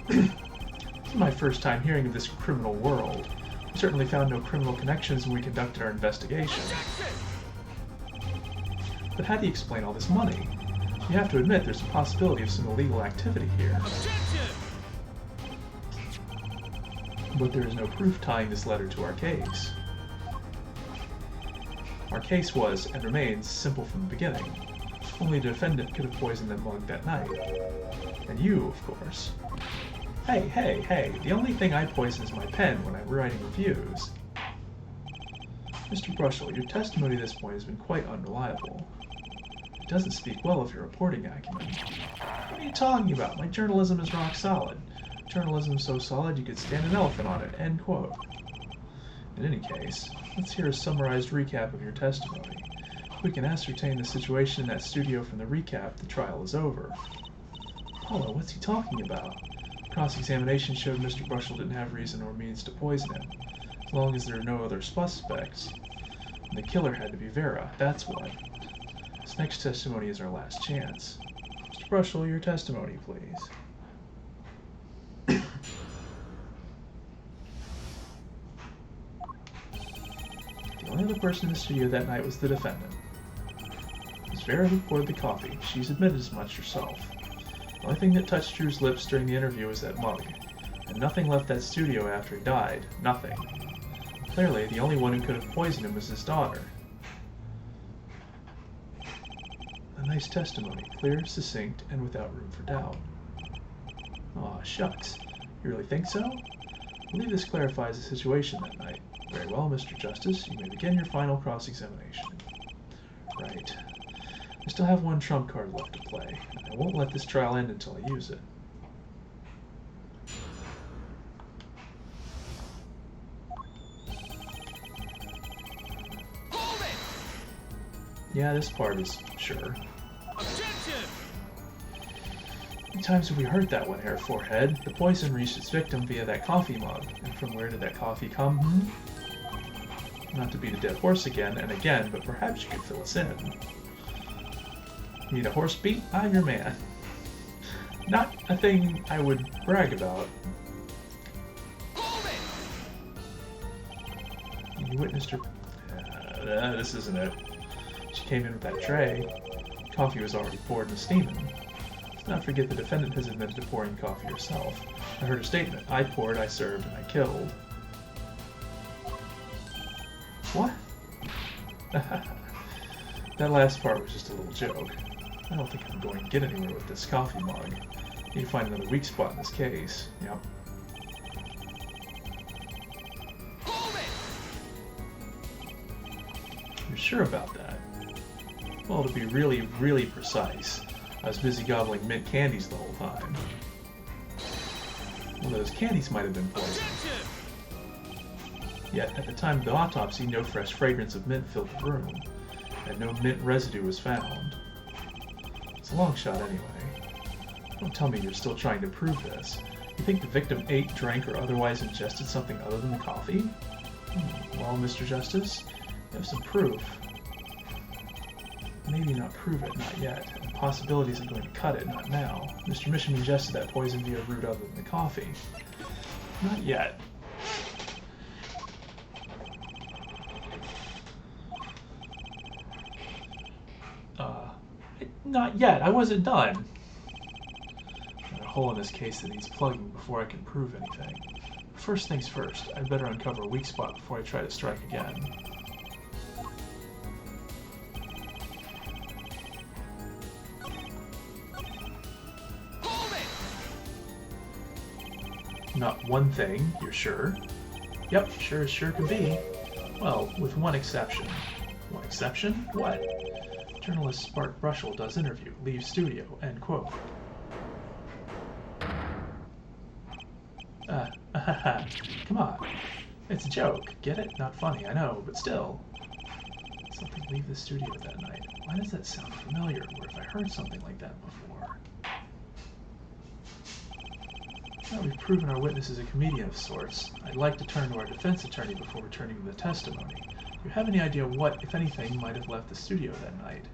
This is my first time hearing of this criminal world. We certainly found no criminal connections when we conducted our investigation. But how do you explain all this money? You have to admit there's a possibility of some illegal activity here. But there is no proof tying this letter to our case. Our case was, and remains, simple from the beginning. Only the defendant could have poisoned that mug that night. And you, of course. Hey, hey, hey, the only thing I poison is my pen when I'm writing reviews. Mr. Brushel, your testimony at this point has been quite unreliable. It doesn't speak well of your reporting acumen. What are you talking about? My journalism is rock solid. Journalism so solid you could stand an elephant on it, end quote. In any case, let's hear a summarized recap of your testimony. If we can ascertain the situation in that studio from the recap, the trial is over. Hello, what's he talking about? Cross-examination showed Mr. Brushel didn't have reason or means to poison him, as long as there are no other suspects. And the killer had to be Vera, that's why. This next testimony is our last chance. Mr. Brushel, your testimony, please. The only other person in the studio that night was the defendant. It was Vera who poured the coffee. She's admitted as much herself. The only thing that touched Drew's lips during the interview was that mug. And nothing left that studio after he died. Nothing. Clearly, the only one who could have poisoned him was his daughter. A nice testimony. Clear, succinct, and without room for doubt. Aw, shucks. You really think so? I believe this clarifies the situation that night. Very well, Mr. Justice. You may begin your final cross-examination. Right. I still have one trump card left to play, and I won't let this trial end until I use it. Hold it! Yeah, this part is sure. Objection! How many times have we heard that one, Hair Forehead? The poison reached its victim via that coffee mug. And from where did that coffee come? Not to beat a dead horse again and again, but perhaps you could fill us in. Need a horse beat? I'm your man. Not a thing I would brag about. Hold it! You witnessed her... this isn't it. She came in with that tray. Coffee was already poured and steaming. Let's not forget the defendant has admitted to pouring coffee herself. I heard her statement. I poured, I served, and I killed. What? That last part was just a little joke. I don't think I'm going to get anywhere with this coffee mug. Need to find another weak spot in this case. Yep. Hold it! You're sure about that? Well, to be really, really precise, I was busy gobbling mint candies the whole time. Well, those candies might have been poisoned. Objection! Yet, at the time of the autopsy, no fresh fragrance of mint filled the room, and no mint residue was found. It's a long shot anyway. Don't tell me you're still trying to prove this. You think the victim ate, drank, or otherwise ingested something other than the coffee? Well, Mr. Justice, you have some proof. Maybe not prove it, not yet. And possibilities are going to cut it, not now. Mr. Mission ingested that poison via a root other than the coffee. Not yet. Not yet. I wasn't done. Got a hole in this case that needs plugging before I can prove anything. First things first, I'd better uncover a weak spot before I try to strike again. Hold it! Not one thing, you're sure? Yep, sure as sure can be. Well, with one exception. One exception? What? Journalist Bart Brushel does interview, leaves studio, end quote. Come on. It's a joke. Get it? Not funny, I know, but still. Something leave the studio that night. Why does that sound familiar? Or have I heard something like that before? Now we've proven our witness is a comedian of sorts. I'd like to turn to our defense attorney before returning to the testimony. Do you have any idea what, if anything, might have left the studio that night?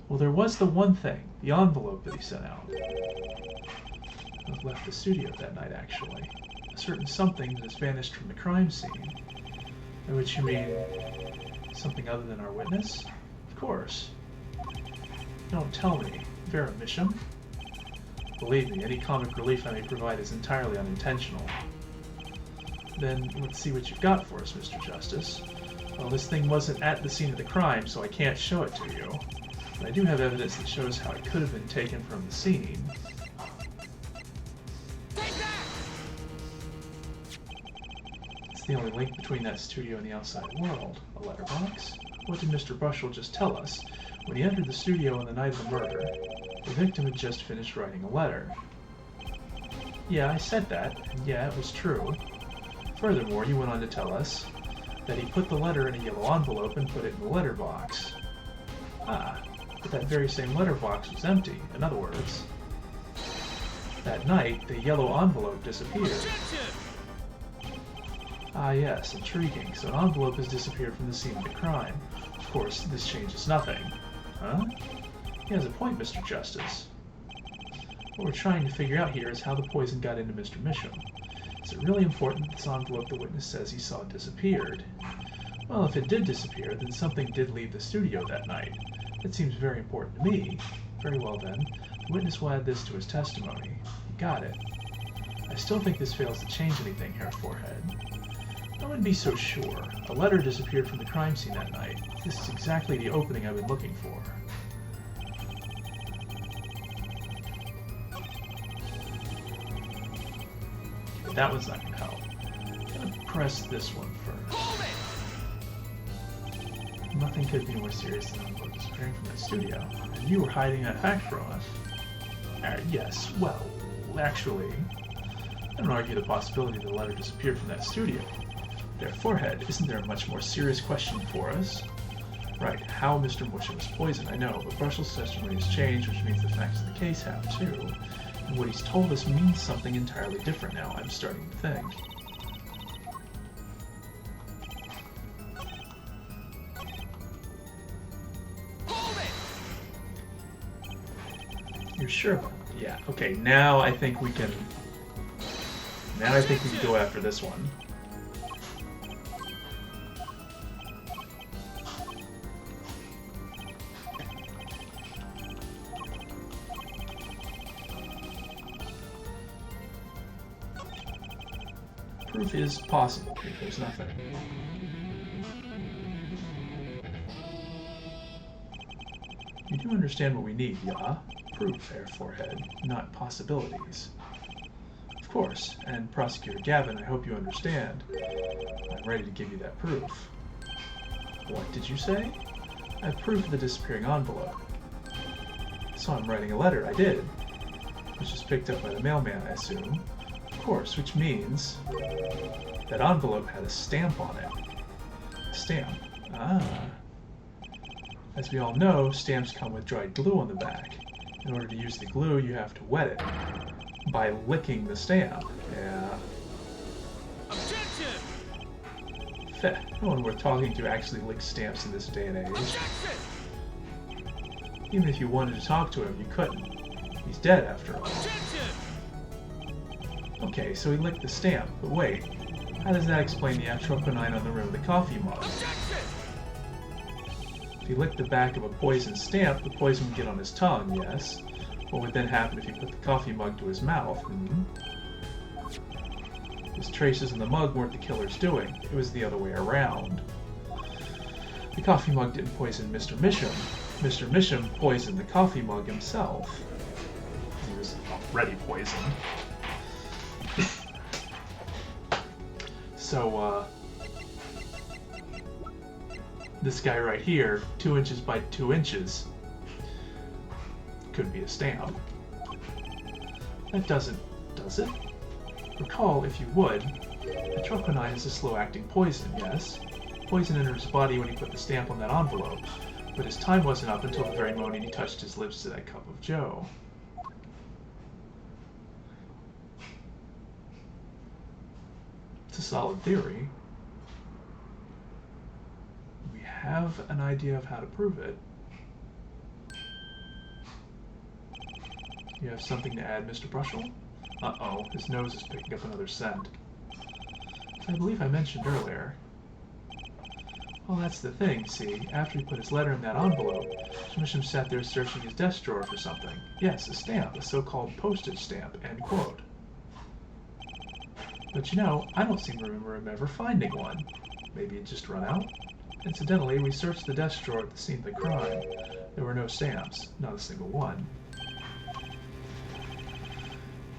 Well, there was the one thing, the envelope that he sent out. What left the studio that night, actually? A certain something that has vanished from the crime scene. By which you mean something other than our witness? Of course. Don't tell me. Vera Misham? Believe me, any comic relief I may provide is entirely unintentional. Then let's see what you've got for us, Mr. Justice. Well, this thing wasn't at the scene of the crime, so I can't show it to you. But I do have evidence that shows how it could have been taken from the scene. Take that! It's the only link between that studio and the outside world. A letterbox? What did Mr. Brushel just tell us? When he entered the studio on the night of the murder, the victim had just finished writing a letter. Yeah, I said that, and yeah, it was true. Furthermore, he went on to tell us that he put the letter in a yellow envelope and put it in the letterbox. Ah, but that very same letterbox was empty. In other words, that night, the yellow envelope disappeared. Objection! Ah yes, intriguing. So an envelope has disappeared from the scene of the crime. Of course, this changes nothing. Huh? He has a point, Mr. Justice. What we're trying to figure out here is how the poison got into Mr. Misham. Is it really important that this envelope the witness says he saw disappeared? Well, if it did disappear, then something did leave the studio that night. That seems very important to me. Very well then, the witness will add this to his testimony. Got it. I still think this fails to change anything, Herr Forehead. I wouldn't be so sure. A letter disappeared from the crime scene that night. This is exactly the opening I've been looking for. But that one's not going to help. I'm going to press this one first. Hold it! Nothing could be more serious than an envelope disappearing from that studio. And you were hiding that fact from us. Yes, well, actually, I don't argue the possibility that the letter disappeared from that studio. Their forehead, isn't there a much more serious question for us? Right, how Mr. Misham was poisoned, I know, but Brushel's testimony has changed, which means the facts of the case have, too. And what he's told us means something entirely different now, I'm starting to think. Hold it! You're sure about it? Yeah, okay, now I think we can... Now I think we can go after this one. Proof is possible if there's nothing. You do understand what we need, yeah? Proof, Herr Forehead, not possibilities. Of course, and Prosecutor Gavin, I hope you understand. I'm ready to give you that proof. What did you say? I have proof of the disappearing envelope. I saw him writing a letter, I did. Which was picked up by the mailman, I assume. Of course, which means that envelope had a stamp on it. A stamp. Ah. As we all know, stamps come with dried glue on the back. In order to use the glue, you have to wet it by licking the stamp. Yeah. Objection! Feh, no one worth talking to actually licks stamps in this day and age. Objection! Even if you wanted to talk to him, you couldn't. He's dead after all. Objection! Okay, so he licked the stamp, but wait. How does that explain the atropinine on the rim of the coffee mug? Objection! If he licked the back of a poisoned stamp, the poison would get on his tongue, yes. What would then happen if you put the coffee mug to his mouth? His traces in the mug weren't the killer's doing. It was the other way around. The coffee mug didn't poison Mr. Misham. Mr. Misham poisoned the coffee mug himself. He was already poisoned. So, this guy right here, 2 inches by 2 inches, could be a stamp. That doesn't, does it? Recall, if you would, atropinine is a slow-acting poison, yes? Poison entered his body when he put the stamp on that envelope, but his time wasn't up until the very moment he touched his lips to that cup of joe. It's a solid theory. We have an idea of how to prove it. You have something to add, Mr. Brushel? Uh-oh, his nose is picking up another scent. As I believe I mentioned earlier. Well, that's the thing, see. After he put his letter in that envelope, Misham sat there searching his desk drawer for something. Yes, a stamp, a so-called postage stamp, end quote. But you know, I don't seem to remember him ever finding one. Maybe it just run out? Incidentally, we searched the desk drawer at the scene of the crime. There were no stamps, not a single one.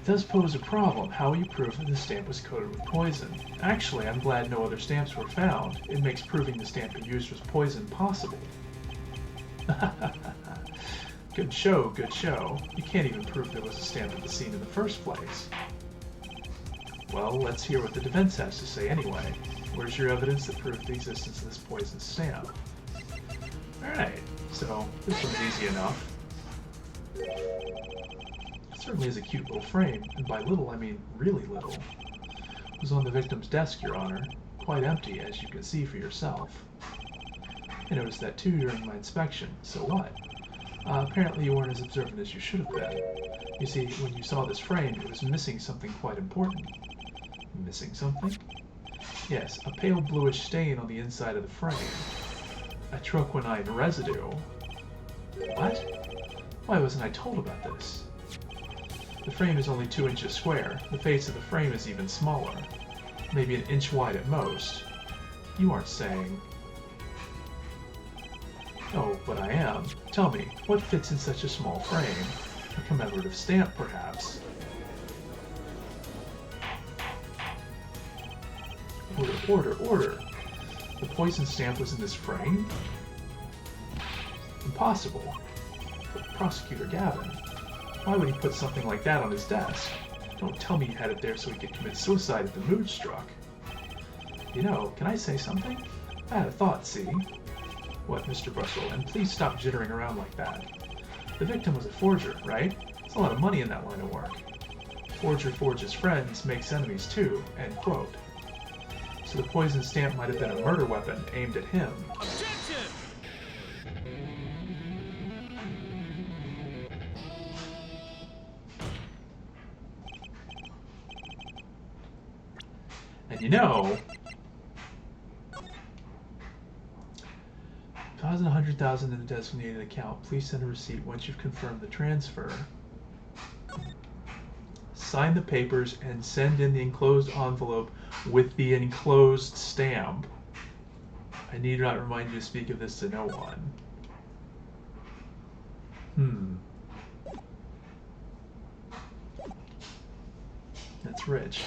It does pose a problem. How will you prove that the stamp was coated with poison? Actually, I'm glad no other stamps were found. It makes proving the stamp you used was poison possible. Good show, good show. You can't even prove there was a stamp at the scene in the first place. Well, let's hear what the defense has to say anyway. Where's your evidence that proved the existence of this poison stamp? Alright, so this one's easy enough. It certainly is a cute little frame, and by little I mean really little. It was on the victim's desk, Your Honor. Quite empty, as you can see for yourself. I noticed that too during my inspection, so what? Apparently you weren't as observant as you should have been. You see, when you saw this frame, it was missing something quite important. Missing something? Yes, a pale bluish stain on the inside of the frame. Atroquinine residue. What? Why wasn't I told about this? The frame is only 2 inches square. The face of the frame is even smaller. Maybe an inch wide at most. You aren't saying... Oh, but I am. Tell me, what fits in such a small frame? A commemorative stamp, perhaps. Order. The poison stamp was in this frame? Impossible. But Prosecutor Gavin, why would he put something like that on his desk? Don't tell me he had it there so he could commit suicide if the mood struck. You know, can I say something? I had a thought, see? What, Mr. Brushel? And please stop jittering around like that. The victim was a forger, right? There's a lot of money in that line of work. Forger forges friends, makes enemies too, end quote. So the poison stamp might have been a murder weapon aimed at him. Objection! And you know, deposit $100,000 in the designated account. Please send a receipt once you've confirmed the transfer. Sign the papers and send in the enclosed envelope with the enclosed stamp. I need not remind you to speak of this to no one. That's rich.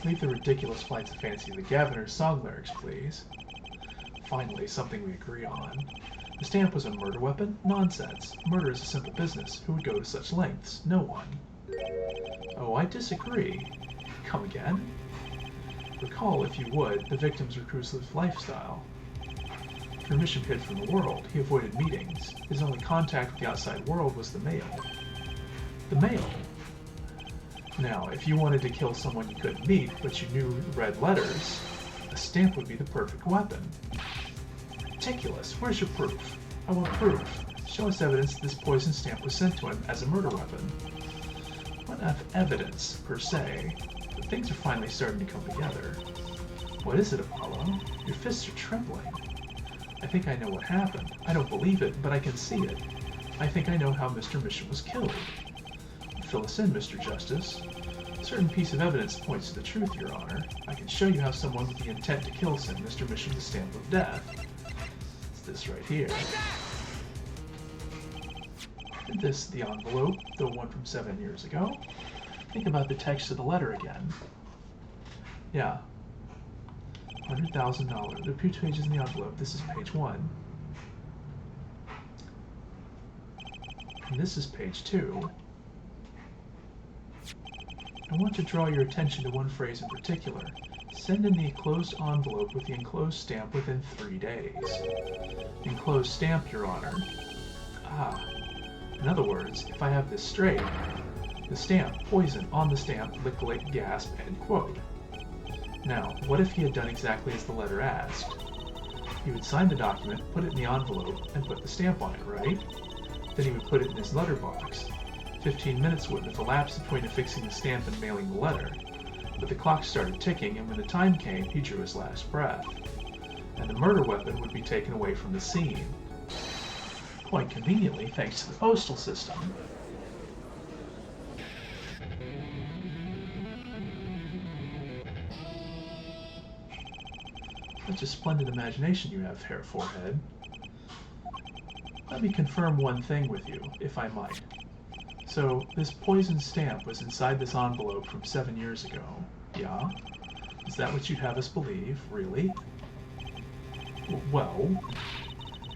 Leave the ridiculous flights of fancy to the Gaviner's song lyrics, please. Finally, something we agree on. The stamp was a murder weapon? Nonsense. Murder is a simple business. Who would go to such lengths? No one. Oh, I disagree. Come again? Recall, if you would, the victim's reclusive lifestyle. Through mission hid from the world, he avoided meetings. His only contact with the outside world was the mail. The mail? Now, if you wanted to kill someone you couldn't meet, but you knew read letters, a stamp would be the perfect weapon. Ridiculous. Where's your proof? I want proof. Show us evidence that this poison stamp was sent to him as a murder weapon. Not enough evidence, per se, but things are finally starting to come together. What is it, Apollo? Your fists are trembling. I think I know what happened. I don't believe it, but I can see it. I think I know how Mr. Misham was killed. Fill us in, Mr. Justice. A certain piece of evidence points to the truth, Your Honor. I can show you how someone with the intent to kill sent Mr. Misham the stamp of death. It's this right here. And this, the envelope, the one from 7 years ago. Think about the text of the letter again. Yeah. $100,000. There are 2 pages in the envelope. This is page 1. And this is page 2. I want to draw your attention to one phrase in particular. Send in the enclosed envelope with the enclosed stamp within 3 days. Enclosed stamp, Your Honor. Ah. In other words, if I have this straight, the stamp, poison, on the stamp, liquid gasp, end quote. Now, what if he had done exactly as the letter asked? He would sign the document, put it in the envelope, and put the stamp on it, right? Then he would put it in his letterbox. 15 minutes wouldn't have elapsed between affixing the stamp and mailing the letter. But the clock started ticking, and when the time came, he drew his last breath. And the murder weapon would be taken away from the scene. Quite conveniently, thanks to the postal system. Such a splendid imagination you have, Hair Forehead. Let me confirm one thing with you, if I might. So, this poison stamp was inside this envelope from 7 years ago, yeah? Is that what you'd have us believe, really? Well,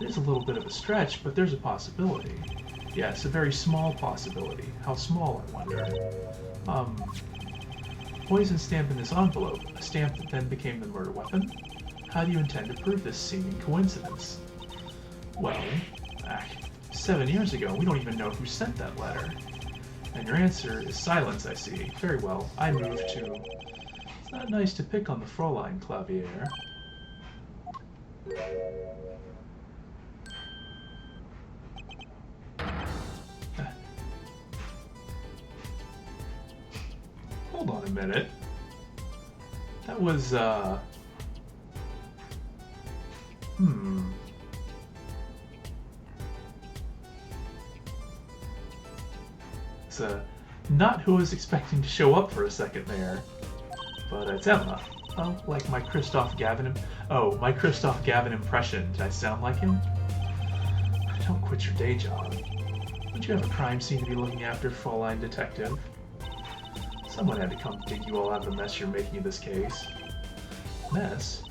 it is a little bit of a stretch, but there's a possibility. Yes, a very small possibility. How small, I wonder? Poison stamp in this envelope, a stamp that then became the murder weapon? How do you intend to prove this seeming coincidence? Well, 7 years ago, we don't even know who sent that letter. And your answer is silence, I see. Very well, I move to... It's not nice to pick on the Fräulein, Clavier. Hold on a minute. That was, It's, not who I was expecting to show up for a second there. But it's Emma. Oh, like my Christoph Gavin... Oh, my Christoph Gavin impression. Did I sound like him? Don't quit your day job. Don't you have a crime scene to be looking after, Fräulein Detective? Someone had to come dig you all out of the mess you're making of this case. Mess?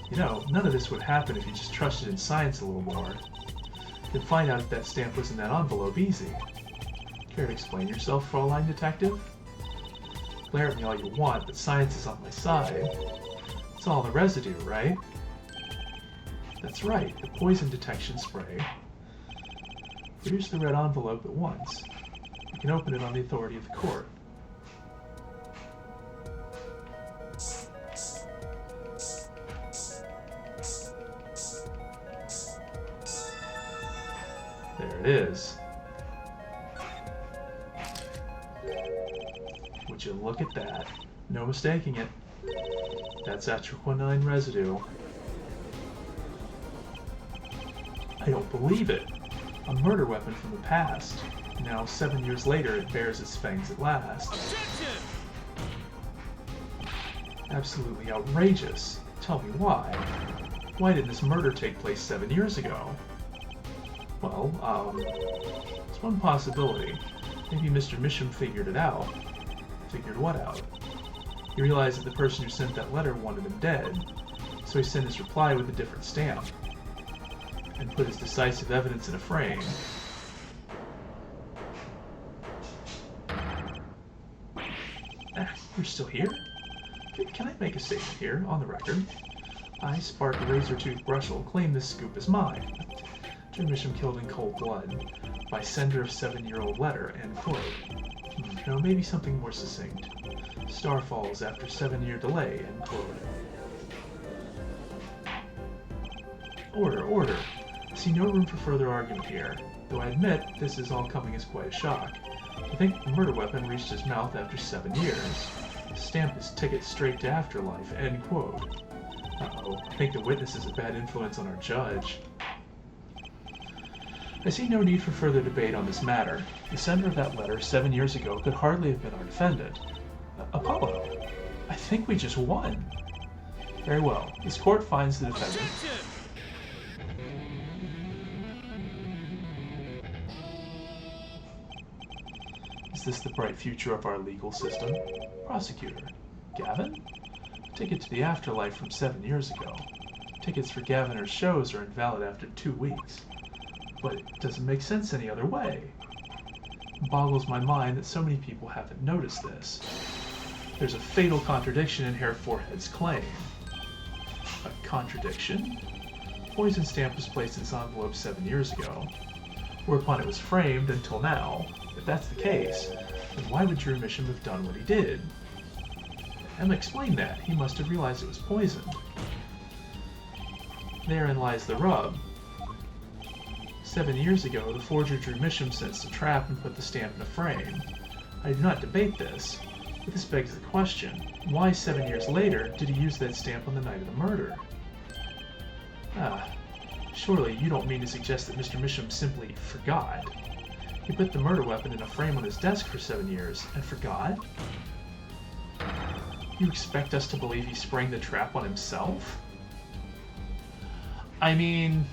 You know, none of this would happen if you just trusted in science a little more. You could find out if that stamp was in that envelope easy. Care to explain yourself, Fräulein Detective? Glare at me all you want, but science is on my side. It's all the residue, right? That's right, the poison detection spray. Produce the red envelope at once. You can open it on the authority of the court. There it is. Would you look at that? No mistaking it. That's atroquinine residue. I don't believe it. A murder weapon from the past. Now, 7 years later, it bears its fangs at last. Objection! Absolutely outrageous. Tell me why. Why did this murder take place 7 years ago? Well, it's one possibility. Maybe Mr. Misham figured it out. Figured what out? He realized that the person who sent that letter wanted him dead, so he sent his reply with a different stamp, and put his decisive evidence in a frame. You're still here? Can I make a statement here, on the record? I, Spark Razortooth Brushel, claim this scoop is mine. Jim Misham killed in cold blood, by sender of 7-year-old letter, end quote. No, maybe something more succinct. Star falls after 7-year delay, end quote. Order, order. I see no room for further argument here, though I admit this is all coming as quite a shock. To think the murder weapon reached his mouth after 7 years. Stamp his ticket straight to afterlife, end quote. Uh-oh, I think the witness is a bad influence on our judge. I see no need for further debate on this matter. The sender of that letter 7 years ago could hardly have been our defendant. Apollo, I think we just won. Very well. This court finds the defendant. Objection! Is this the bright future of our legal system? Prosecutor. Gavin? Ticket to the afterlife from 7 years ago. Tickets for Gaviner's shows are invalid after 2 weeks. But it doesn't make sense any other way. It boggles my mind that so many people haven't noticed this. There's a fatal contradiction in Herr Forehead's claim. A contradiction? Poison stamp was placed in this envelope 7 years ago, whereupon it was framed until now. If that's the case, then why would Drew Misham have done what he did? Emma explained that. He must have realized it was poisoned. Therein lies the rub. 7 years ago, the forger Drew Misham sensed a trap and put the stamp in a frame. I do not debate this, but this begs the question, why 7 years later did he use that stamp on the night of the murder? Surely you don't mean to suggest that Mr. Misham simply forgot. He put the murder weapon in a frame on his desk for 7 years and forgot? You expect us to believe he sprang the trap on himself? I mean...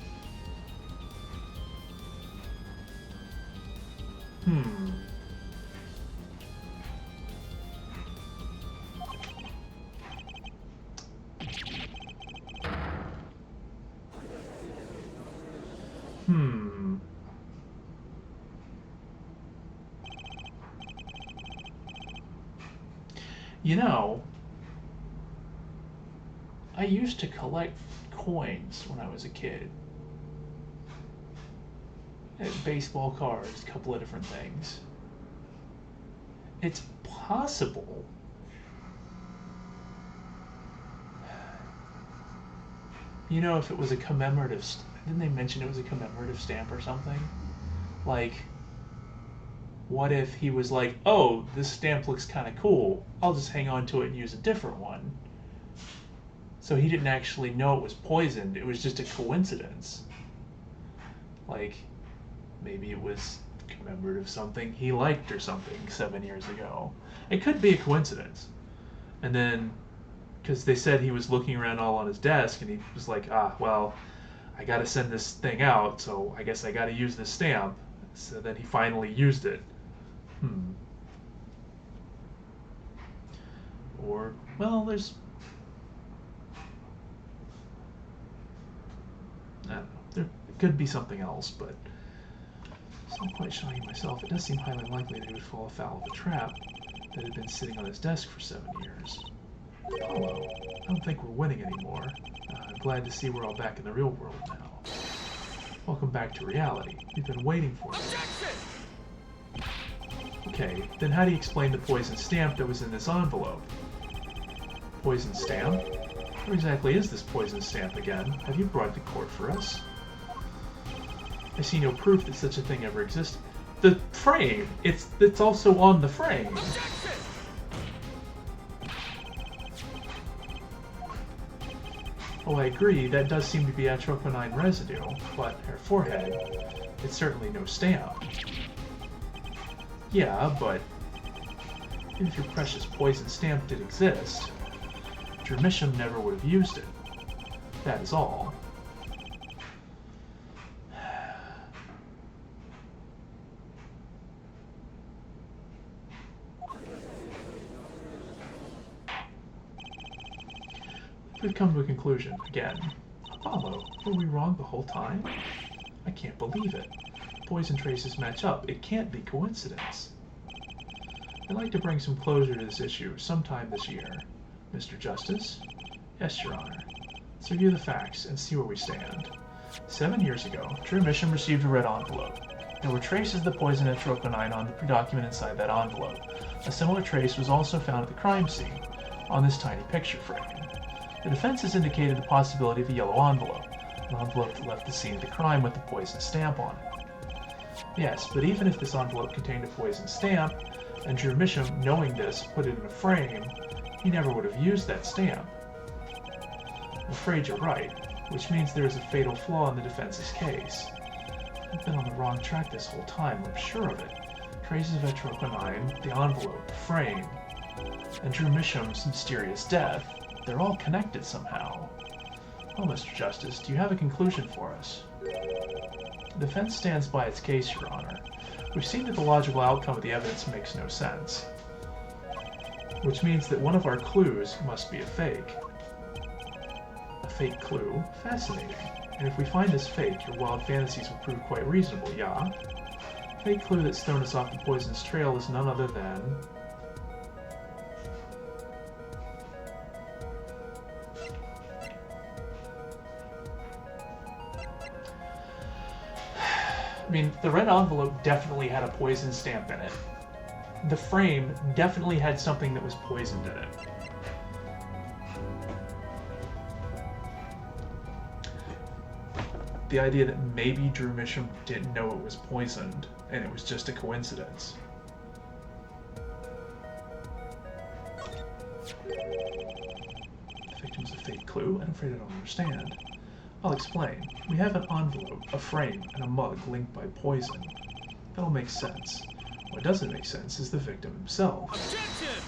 You know, I used to collect coins when I was a kid. Baseball cards, a couple of different things. It's possible you know, if it was a commemorative, didn't they mention it was a commemorative stamp or something? Like, what if he was like, oh, this stamp looks kind of cool, I'll just hang on to it and use a different one. So he didn't actually know it was poisoned, it was just a coincidence. Like, maybe it was commemorative something he liked or something 7 years ago. It could be a coincidence. And then, because they said he was looking around all on his desk and he was like, well, I gotta send this thing out, so I guess I gotta use this stamp. So then he finally used it. Or, well, there's... I don't know. There could be something else, but it's not quite showing myself. It does seem highly likely that he would fall afoul of a trap that had been sitting on his desk for 7 years. Apollo, I don't think we're winning anymore. I'm glad to see we're all back in the real world now. Welcome back to reality. We've been waiting for you. Okay, then how do you explain the poison stamp that was in this envelope? Poison stamp? What exactly is this poison stamp again? Have you brought it to court for us? I see no proof that such a thing ever existed. The frame! It's also on the frame! Oh, I agree, that does seem to be atropinine residue, but her forehead, it's certainly no stamp. Yeah, but even if your precious poison stamp did exist, Misham never would have used it. That is all. We've come to a conclusion again. Apollo, were we wrong the whole time? I can't believe it. Poison traces match up. It can't be coincidence. I'd like to bring some closure to this issue sometime this year. Mr. Justice? Yes, Your Honor. Let's review the facts and see where we stand. 7 years ago, Drew Misham received a red envelope. There were traces of the poison atropinine on the document inside that envelope. A similar trace was also found at the crime scene, on this tiny picture frame. The defense has indicated the possibility of a yellow envelope, an envelope that left the scene of the crime with the poison stamp on it. Yes, but even if this envelope contained a poison stamp, and Drew Misham, knowing this, put it in a frame, he never would have used that stamp. I'm afraid you're right, which means there is a fatal flaw in the defense's case. I've been on the wrong track this whole time, I'm sure of it. Traces of Etrocanine, the envelope, the frame, and Drew Misham's mysterious death. They're all connected somehow. Well, Mr. Justice, do you have a conclusion for us? The defense stands by its case, Your Honor. We've seen that the logical outcome of the evidence makes no sense, which means that one of our clues must be a fake. A fake clue? Fascinating. And if we find this fake, your wild fantasies will prove quite reasonable, yeah? Fake clue that's thrown us off the poisonous trail is none other than... I mean, the red envelope definitely had a poison stamp in it. The frame definitely had something that was poisoned in it. The idea that maybe Drew Misham didn't know it was poisoned, and it was just a coincidence. The victim's a fake clue? I'm afraid I don't understand. I'll explain. We have an envelope, a frame, and a mug linked by poison. That all makes sense. What doesn't make sense is the victim himself. Objection!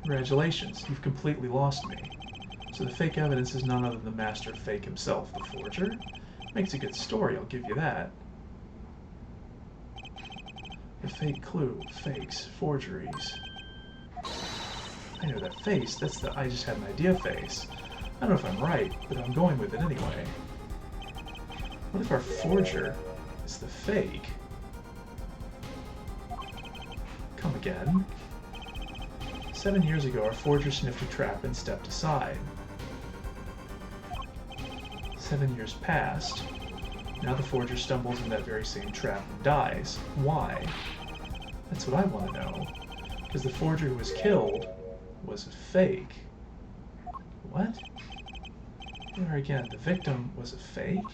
Congratulations, you've completely lost me. So the fake evidence is none other than the master of fake himself, the forger? Makes a good story, I'll give you that. The fake clue, fakes, forgeries. I know that face, that's the I just had an idea face. I don't know if I'm right, but I'm going with it anyway. What if our forger is the fake? Come again? 7 years ago, our forger sniffed a trap and stepped aside. 7 years passed. Now the forger stumbles in that very same trap and dies. Why? That's what I want to know. Because the forger who was killed was a fake. What? There again, the victim was a fake?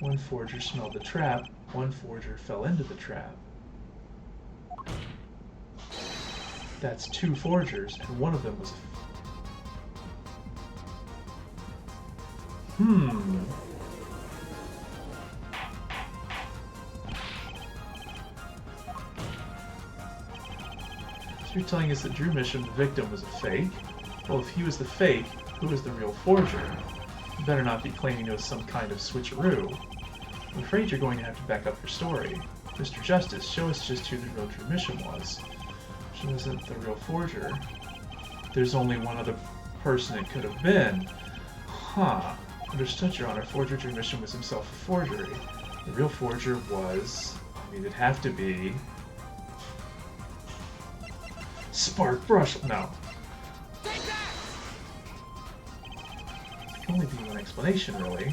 One forger smelled the trap, one forger fell into the trap. That's two forgers, and one of them was a So you're telling us that Drew Misham, the victim, was a fake? Well, if he was the fake, who was the real forger? You better not be claiming it was some kind of switcheroo. I'm afraid you're going to have to back up your story. Mr. Justice, show us just who the real Drew Misham was. She wasn't the real forger. There's only one other person it could have been. Huh. Understood, Your Honor. Forger Drew Misham was himself a forgery. The real forger was... I mean, it'd have to be... Spark Brush! No. Take that! There can only be one explanation, really.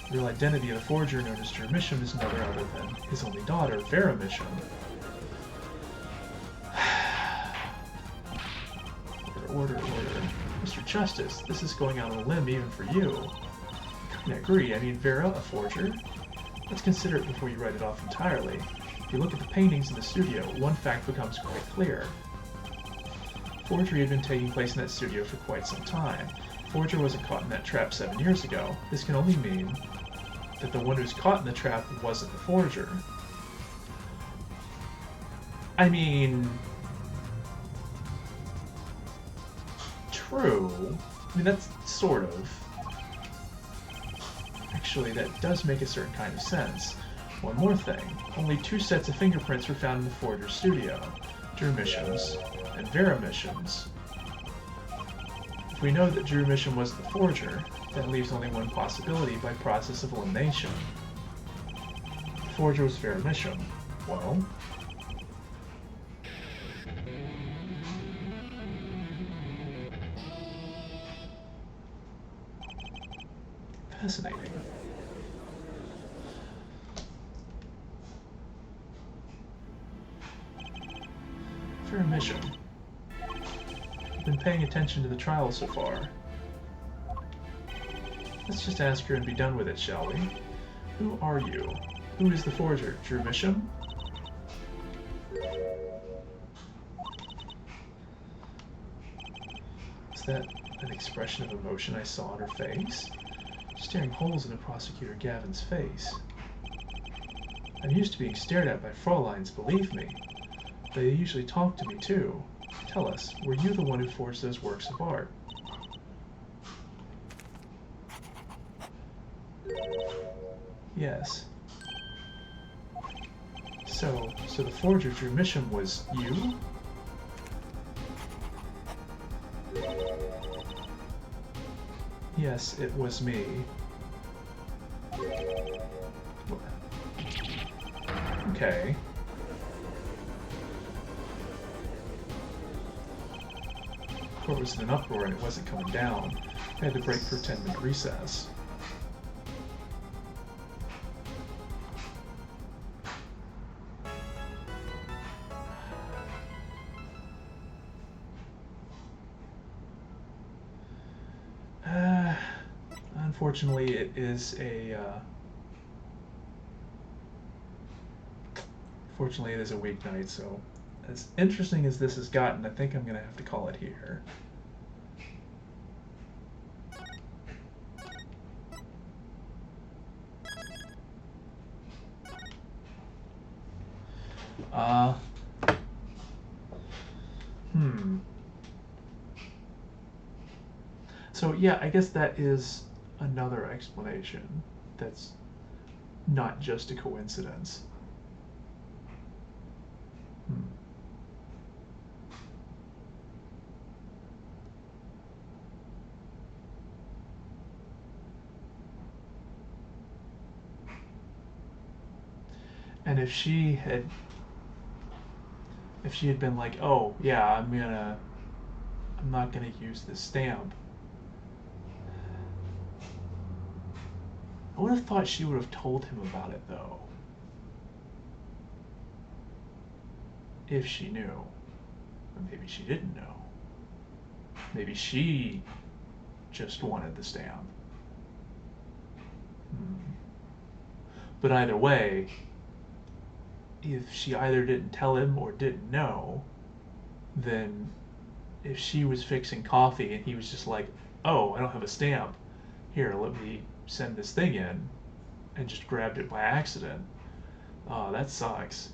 The real identity of the forger known as Drew Misham is none other than his only daughter, Vera Misham. Order. Mr. Justice, this is going out on a limb even for you. I agree. I mean, Vera, a forger? Let's consider it before you write it off entirely. If you look at the paintings in the studio, one fact becomes quite clear. Forgery had been taking place in that studio for quite some time. Forger wasn't caught in that trap 7 years ago. This can only mean that the one who's caught in the trap wasn't the forger. I mean... True. I mean, that's sort of. Actually, that does make a certain kind of sense. One more thing. Only 2 sets of fingerprints were found in the forger's studio. Drew Misham's and Vera Misham's. If we know that Drew Misham was the forger, that leaves only one possibility by process of elimination. The forger was Vera Misham. Well... Fascinating. Vera Misham. I've been paying attention to the trial so far. Let's just ask her and be done with it, shall we? Who are you? Who is the forger? Drew Misham? Is that an expression of emotion I saw on her face? staring holes into Prosecutor Gavin's face. I'm used to being stared at by Frauleins, believe me. They usually talk to me, too. Tell us, were you the one who forged those works of art? Yes. So the forger drew mission was you? Yes, it was me. Okay. Court was in an uproar and it wasn't coming down. I had to break for a 10-minute recess. Unfortunately, it is a fortunately, it is a weeknight, so as interesting as this has gotten, I think I'm going to have to call it here. Uh, So yeah, I guess that is another explanation that's not just a coincidence. And if she had been like, oh yeah, I'm not gonna use this stamp, I would have thought she would have told him about it though. If she knew. Or maybe she didn't know. Maybe she just wanted the stamp. But either way, if she either didn't tell him or didn't know, then if she was fixing coffee and he was just like, oh, I don't have a stamp, here, let me send this thing in, and just grabbed it by accident, oh, that sucks.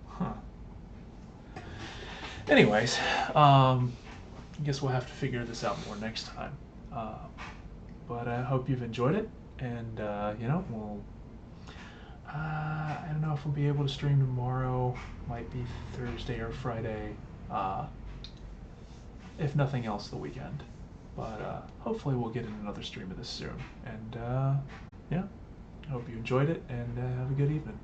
Huh. Anyways, I guess we'll have to figure this out more next time. But I hope you've enjoyed it, and we'll. I don't know if we'll be able to stream tomorrow. Might be Thursday or Friday. If nothing else, the weekend. But hopefully we'll get in another stream of this soon. And yeah, I hope you enjoyed it, and have a good evening.